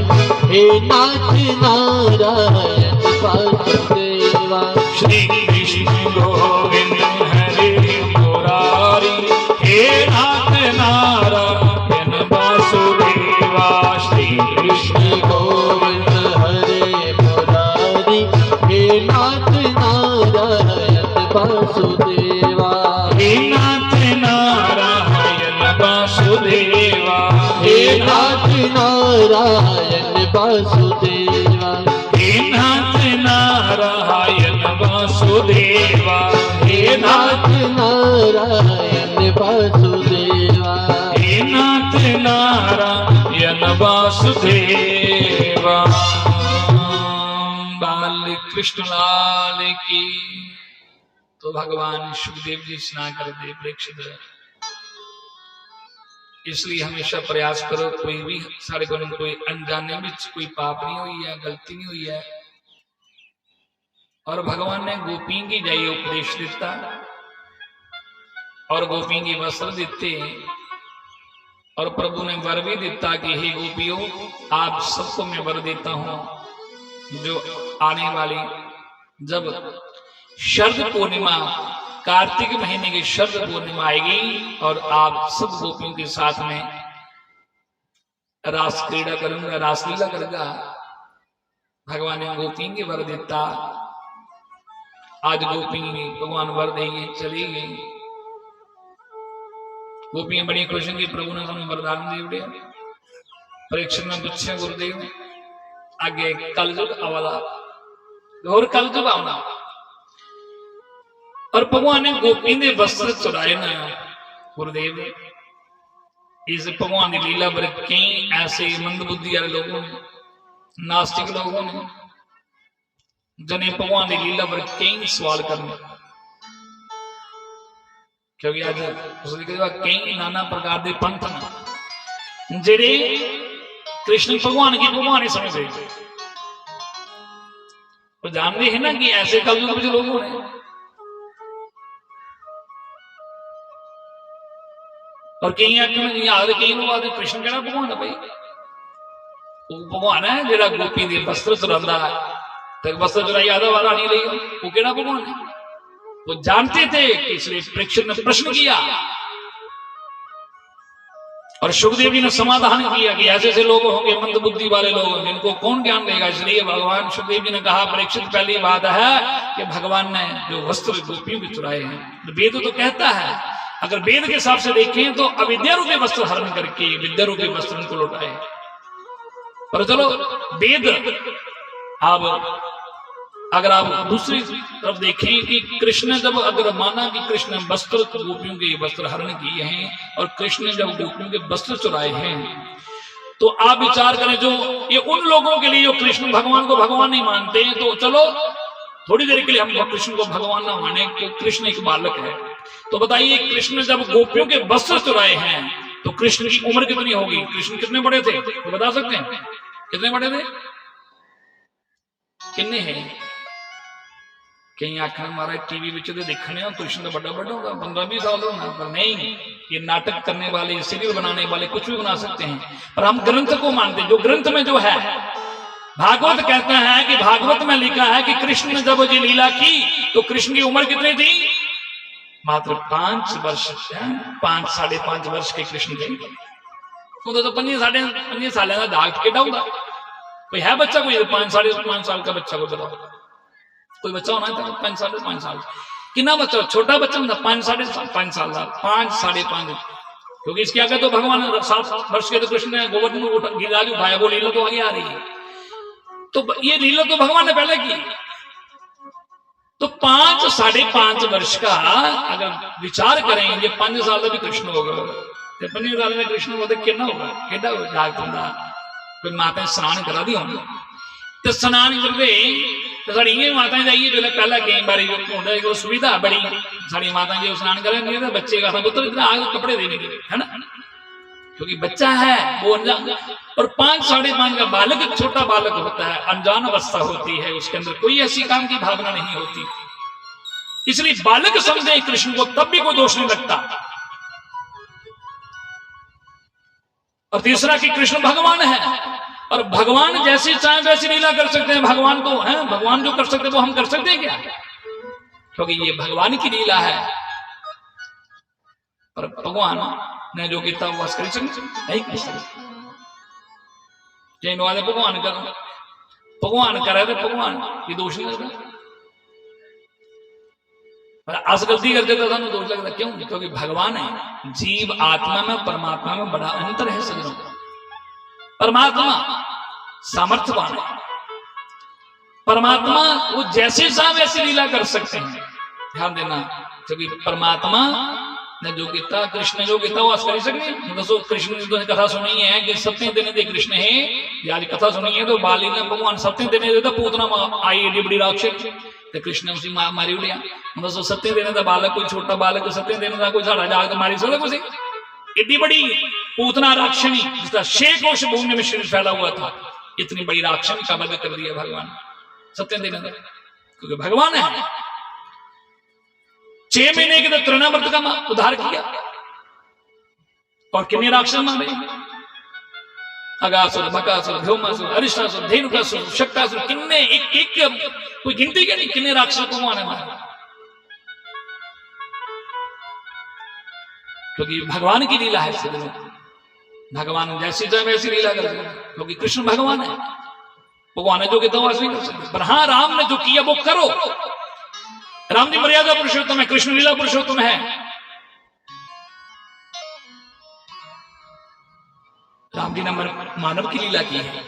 हे नाथ नारायण वासुदेवा श्री कृष्ण गोविंद हरे मुरारी हे नाथ नारायण वासुदेवा श्री कृष्ण गोविंद हरे मुरारी हे नाथ नारायण वासुदेवा हे नाथ नारायण वासुदेवा हे नाथ नारायण वासुदेवा हे नाथ नारायण वासुदेवा हे नाथ नारायण वासुदेवा हे नाथ नारायण वासुदेवा। बाल कृष्ण लाल की। तो भगवान सुखदेव जी स्नान कर दे परीक्षित, इसलिए हमेशा प्रयास करो कोई भी साढ़े को कोई अनजाने में कोई पाप नहीं हुई है, गलती नहीं हुई है। और भगवान ने गोपी की जाइए उपदेश दिता और गोपी की वस्त्र दिते और प्रभु ने वर भी दिता कि हे गोपियों, आप सबको मैं वर देता हूं, जो आने वाली जब शरद पूर्णिमा कार्तिक महीने की शरद पूर्णिमा आएगी और आप सब गोपियों के साथ में रास क्रीड़ा करूंगा, रासलीला करूंगा। भगवान ने गोपी की वर देता। आज गोपी भगवान वर देंगे, चली गई। गोपियां बड़ी खुश होंगी, प्रभु ने तुम्हें वरदान दे दिया। परीक्षण में पूछे गुरुदेव आगे कलयुग आवाला और कलयुग आना, और भगवान ने गोपी ने वस्त्र चुराए ना गुरुदेव। इस भगवान की लीला पर कई ऐसे मंदबुद्धि वाले लोगों ने, नास्तिक लोगों ने, जिन्हें भगवान की लीला पर कई सवाल करने, क्योंकि आज कई नाना प्रकार के पंथ ने जेड़े कृष्ण भगवान की भगवान ही समझते, वो जानते हैं ना कि ऐसे कलयुग में लोग होने। और कई आखिर कई लोग आते कृष्ण कहना भगवान है, भाई वो भगवान है जेड़ा गोपी दे वस्त्र चुरांदा है, तो वस्त्र चुराई आधा वारा नहीं ली, वो केड़ा भगवान है? वो जानते थे, इसलिए परीक्षित ने प्रश्न किया और सुखदेव जी ने समाधान किया कि ऐसे ऐसे लोग होंगे, मंदबुद्धि वाले लोग होंगे, इनको कौन ज्ञान देगा। इसलिए भगवान सुखदेव जी ने कहा, परीक्षित पहली बात है कि भगवान ने जो वस्त्र गोपियों के चुराए हैं, वेद तो कहता है, अगर वेद के हिसाब से देखें तो अविद्या रूपी वस्त्र हरण करके विद्या रूपी वस्त्र उनको लौटाए। पर चलो वेद, अब अगर आप दूसरी तरफ देखें कि कृष्ण जब अगर माना कि कृष्ण वस्त्र गोपियों के वस्त्र हरण किए हैं और कृष्ण ने जब गोपियों के वस्त्र चुराए हैं, तो आप विचार करें जो ये उन लोगों के लिए जो कृष्ण भगवान को भगवान नहीं मानते हैं, तो चलो थोड़ी देर के लिए हम कृष्ण को भगवान ना माने, तो कृष्ण एक बालक है। तो बताइए कृष्ण जब गोपियों के वस्त्र चुराए हैं तो कृष्ण की उम्र कितनी होगी? कृष्ण कितने बड़े थे तो बता सकते हैं? कितने बड़े थे? किन्ने हैं? कई आखिर हमारा टीवी विच देखने कृष्ण तो बड़ा बड़ा होगा, 15-20 साल होगा, पर नहीं, ये नाटक करने वाले, सीरियल बनाने वाले कुछ भी बना सकते हैं, पर हम ग्रंथ को मानते हैं। जो ग्रंथ में जो है, भागवत कहता है कि भागवत में लिखा है कि कृष्ण ने जब ये लीला की तो कृष्ण की उम्र कितनी थी? मात्र 5 वर्ष, 5-5.5 वर्ष के कृष्ण थे। तो 5 साल का दाग केड़ा होगा? कोई है बच्चा कोई 5-5.5 साल का बच्चा को बताओ, कोई बच्चा होना था 5-5.5 साल? कितना बच्चा? छोटा बच्चा होता 5-5.5 साल का, 5-5.5, क्योंकि इसके आगे तो भगवान 7 वर्ष के तो कृष्ण ने गोवर्धन गिरिराज उठाया, वो लीला तो आगे आ रही है। तो ये लीला तो भगवान ने पहले की। तो 5-5.5 वर्ष का अगर विचार करें, ये 5 साल का भी कृष्ण होगा, 5 साल में कृष्ण होगा कि होगा, केड़ा जाग तुंदा कोई माता स्नान करा दी होंगे, तो स्नान करते तो साड़ी ये माता जाइए जो पहला कई बारी जो सुविधा बड़ी साड़ी माता जी स्नान करेंगे तो बच्चे का पुत्र इतना आगे कपड़े देने के है ना, क्योंकि बच्चा है वो अनजान, और 5 साढ़े 5 का बालक छोटा बालक होता है, अनजान अवस्था होती है, उसके अंदर कोई ऐसी काम की भावना नहीं होती, इसलिए बालक समझे कृष्ण को तब भी कोई दोष नहीं लगता। और तीसरा कि कृष्ण भगवान है, और भगवान जैसी चाहे वैसी लीला कर सकते हैं, भगवान तो है, भगवान जो कर सकते हैं वो हम कर सकते हैं क्या, क्योंकि ये भगवान की लीला है। पर भगवान ने जो किया वो कर सकते नहीं कर सकते। जैन वाले भगवान करे तो भगवान ये दोष नहीं लगता, अस गलती करते तो सानू दोष लगता क्यों, क्योंकि भगवान है। जीव आत्मा में परमात्मा में बड़ा अंतर है सज्जनों। परमात्मा सामर्थ्यवान है, परमात्मा वो जैसे चाहे वैसी लीला कर सकते हैं, ध्यान देना, क्योंकि परमात्मा ने जो किया कृष्ण जो किया वो आज कर सकते। दोस्तों कृष्ण ने तो कथा सुनी है कि सत्य देने दे कृष्ण है, आज कथा सुनी है तो बाली ने भगवान सत्य देने देता पूतना आई एडी बड़ी राक्षस तो कृष्ण ने उसी मारी उड़िया। दोस्तों सत्य देने का बालक कोई छोटा बालक सत्य देने का कोई साढ़ा जाग तो मारी सकता कुछ, इतनी बड़ी पूतना राक्षणी जिसका 6 कोश भूमि में शरीर फैला हुआ था, इतनी बड़ी राक्षणी का वध कर दिया भगवान सत्य देने का, क्योंकि भगवान है। 6 महीने के तो तृणाव्रत का उद्धार किया, और कितने राक्षस मारे, अगासुर बकासुर व्योमासुर अरिष्टासुर धेनुकासुर शक्तासुर, कितने एक एक कोई गिनती के नहीं कितने राक्षस को मारे, क्योंकि भगवान की लीला है। भगवान जैसी चाहे वैसी लीला करते हैं, क्योंकि कृष्ण भगवान है, भगवान ने जो किया वो नहीं कर सकते। पर हाँ राम ने जो किया वो करो, राम जी मर्यादा पुरुषोत्तम है, कृष्ण लीला पुरुषोत्तम है। राम जी ने मानव की लीला की है,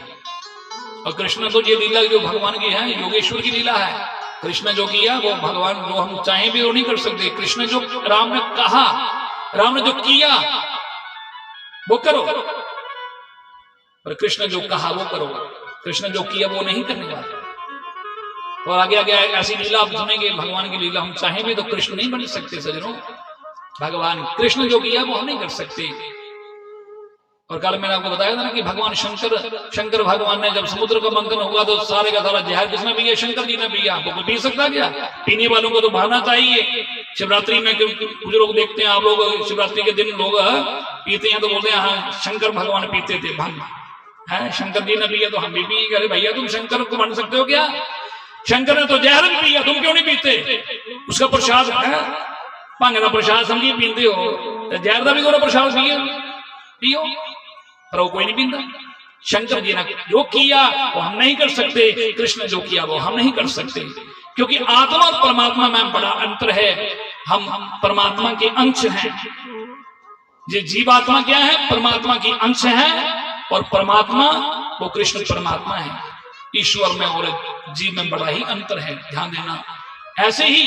और कृष्ण तो ये लीला जो भगवान की है योगेश्वर की लीला है। कृष्ण जो किया वो भगवान जो हम चाहें भी वो नहीं कर सकते। कृष्ण जो राम ने कहा, राम ने जो किया वो करो, और कृष्ण जो कहा वो करो, कृष्ण जो किया वो नहीं करने वाले। और आगे आगे ऐसी लीला आप सुनेंगे, भगवान की लीला हम चाहें भी तो कृष्ण नहीं बन सकते सज्जनों। भगवान कृष्ण जो किया वो हम नहीं कर सकते। और कल मैंने आपको बताया था ना कि भगवान शंकर भगवान ने जब समुद्र का मंथन हुआ तो सारे का सारा जहर किसने पिया, शंकर जी ने पिया। वो पी सकता क्या? पीने वालों को तो बहाना चाहिए। शिवरात्रि में कुछ लोग देखते हैं, आप लोग शिवरात्रि के दिन लोग पीते हैं तो बोलते हैं हाँ शंकर भगवान पीते थे भंग, है शंकर जी ने पिया तो हम भी पिए। अरे भैया तुम शंकर को बन सकते हो क्या? शंकर ने तो जहर भी पिया, तुम क्यों नहीं पीते? उसका प्रसाद है, भंग का प्रसाद समझिए पीते हो, तो जहर का भी कोई प्रसाद पियो, पर वो कोई नहीं पीता। शंकर जी ने जो किया वो हम नहीं कर सकते, कृष्ण जो किया वो हम नहीं कर सकते, क्योंकि आत्मा और परमात्मा में बड़ा अंतर है। हम परमात्मा के अंश हैं, ये जीवात्मा क्या है? परमात्मा की अंश है, और परमात्मा वो कृष्ण परमात्मा है। ईश्वर में और जीव में बड़ा ही अंतर है, ध्यान देना। ऐसे ही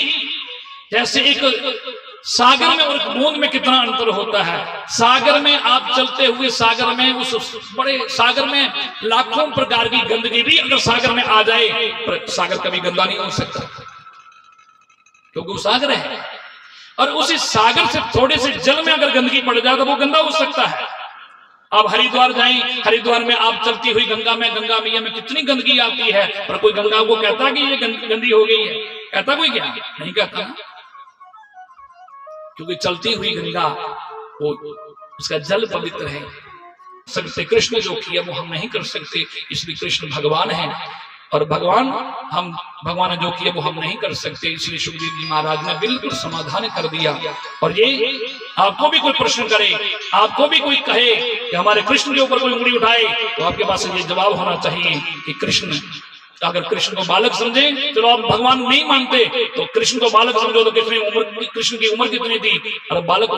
जैसे एक सागर में और एक बूंद में कितना अंतर होता है। सागर में आप चलते हुए सागर में उस बड़े सागर में लाखों प्रकार की गंदगी भी अगर सागर में आ जाए, पर सागर कभी गंदा नहीं हो सकता, क्योंकि वो सागर है। और उसी सागर से थोड़े से जल में अगर गंदगी पड़ जाए तो वो गंदा हो सकता है। आप हरिद्वार जाएं, हरिद्वार में आप चलती हुई गंगा मैया में कितनी गंदगी आती है, पर कोई गंगा को कहता कि ये गंदी हो गई है? कहता कोई? क्या नहीं कहता, क्योंकि चलती हुई गंगा वो उसका जल पवित्र है। सकते कृष्ण जो किया वो हम नहीं कर सकते, इसलिए कृष्ण भगवान है, और भगवान ने जो किया वो हम नहीं कर सकते। इसलिए सुखदेव जी महाराज ने बिल्कुल समाधान कर दिया। और ये आपको भी कोई प्रश्न करे, आपको भी कोई कहे कि हमारे कृष्ण के ऊपर कोई उंगली उठाए, तो आपके पास ये जवाब होना चाहिए कि कृष्ण, अगर कृष्ण को बालक समझे, चलो आप भगवान नहीं मानते तो कृष्ण को बालक समझो, तो कृष्ण की उम्र कितनी थी? अगर बालक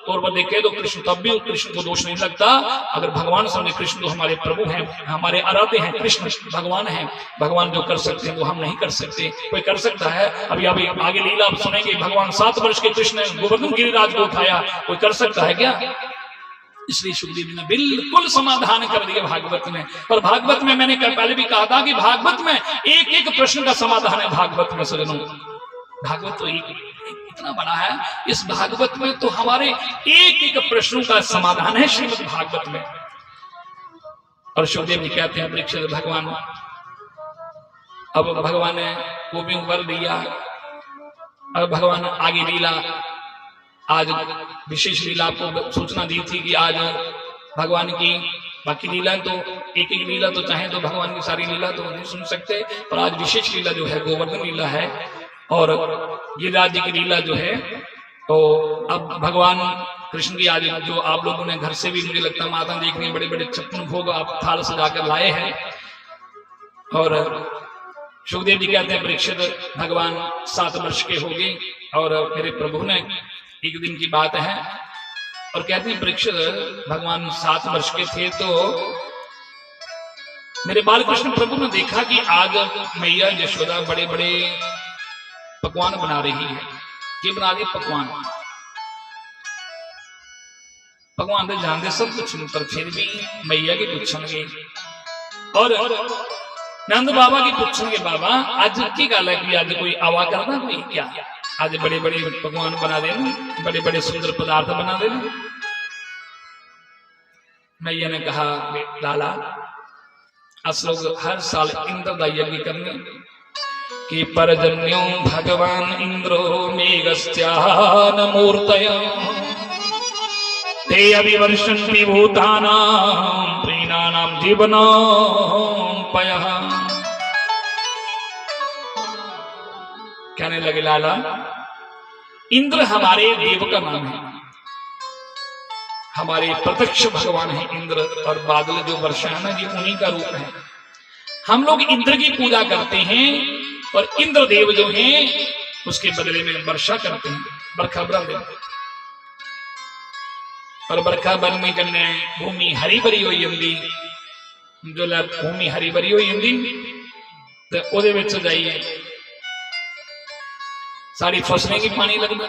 तौर पर देखे तो कृष्ण तब भी कृष्ण को दोष नहीं लगता। अगर भगवान समझे, कृष्ण तो हमारे प्रभु हैं, हमारे आराध्य हैं, कृष्ण भगवान हैं, भगवान जो कर सकते हैं वो हम नहीं कर सकते। कोई कर सकता है? अभी आगे लीला आप सुनेंगे, भगवान 7 वर्ष के कृष्ण ने गोवर्धन गिरिराज को उठाया, कोई कर सकता है क्या? इसलिए सुखदेव जी ने बिल्कुल समाधान कर दिया भागवत में। और भागवत में मैंने पहले भी कहा था कि भागवत में एक एक प्रश्न का समाधान है। भागवत में सजनों, भागवत तो एक इतना बड़ा है, इस भागवत में तो हमारे एक एक प्रश्नों का समाधान है श्रीमद् भागवत में। और सुखदेव जी कहते हैं परीक्षित भगवान, अब भगवान ने वो भी वर दिया, अब भगवान आगे लीला, आज विशेष लीला आपको सूचना दी थी कि आज भगवान की बाकी लीला तो एक एक लीला तो चाहे तो भगवान की सारी लीला तो नहीं सुन सकते, पर आज विशेष लीला जो है गोवर्धन लीला है। और ये राज्य की लीला जो है, तो अब भगवान कृष्ण की आज जो आप लोगों ने घर से भी मुझे लगता है माता देखने बड़े बड़े 56 भोग आप थाल सजाकर लाए हैं। और सुखदेव जी कहते हैं परीक्षित भगवान 7 वर्ष के हो गए और मेरे प्रभु ने, एक दिन की बात है, और कहते हैं परीक्षित भगवान 7 वर्ष के थे तो मेरे बाल कृष्ण प्रभु ने देखा कि आज मैया यशोदा बड़े बड़े पकवान बना रही है। ये बना रही पकवान, भगवान तो जानते सब कुछ, पर फिर भी मैया की पूछेंगे। और नंद बाबा की पूछेंगे, बाबा आज की गल है कि आज कोई आवा करना कोई क्या, आज बड़े बड़े पकवान बना देना, बड़े बड़े सुंदर पदार्थ बना देना। मैया ने कहा लाला अस लोग हर साल इंद्र का यज्ञ करने कि परजन्यो भगवान इंद्रो मेघस्यान मूर्तया ते अभिवर्षन्ति भूतानां प्रीणानां जीवनोपयः। कहने लगे लाला इंद्र हमारे देव का नाम है, हमारे प्रत्यक्ष भगवान है इंद्र, और बादल जो वर्षा है ना जी उन्हीं का रूप है। हम लोग इंद्र की पूजा करते हैं और इंद्र देव जो हैं उसके बदले में वर्षा करते हैं, बरखा बरसाते हैं। और बरखा बनने कन्ने भूमि हरी भरी हो जाती, जो भूमि हरी भरी हो जाती तो ओदे विच जाइए सारी फसलें की पानी लगता,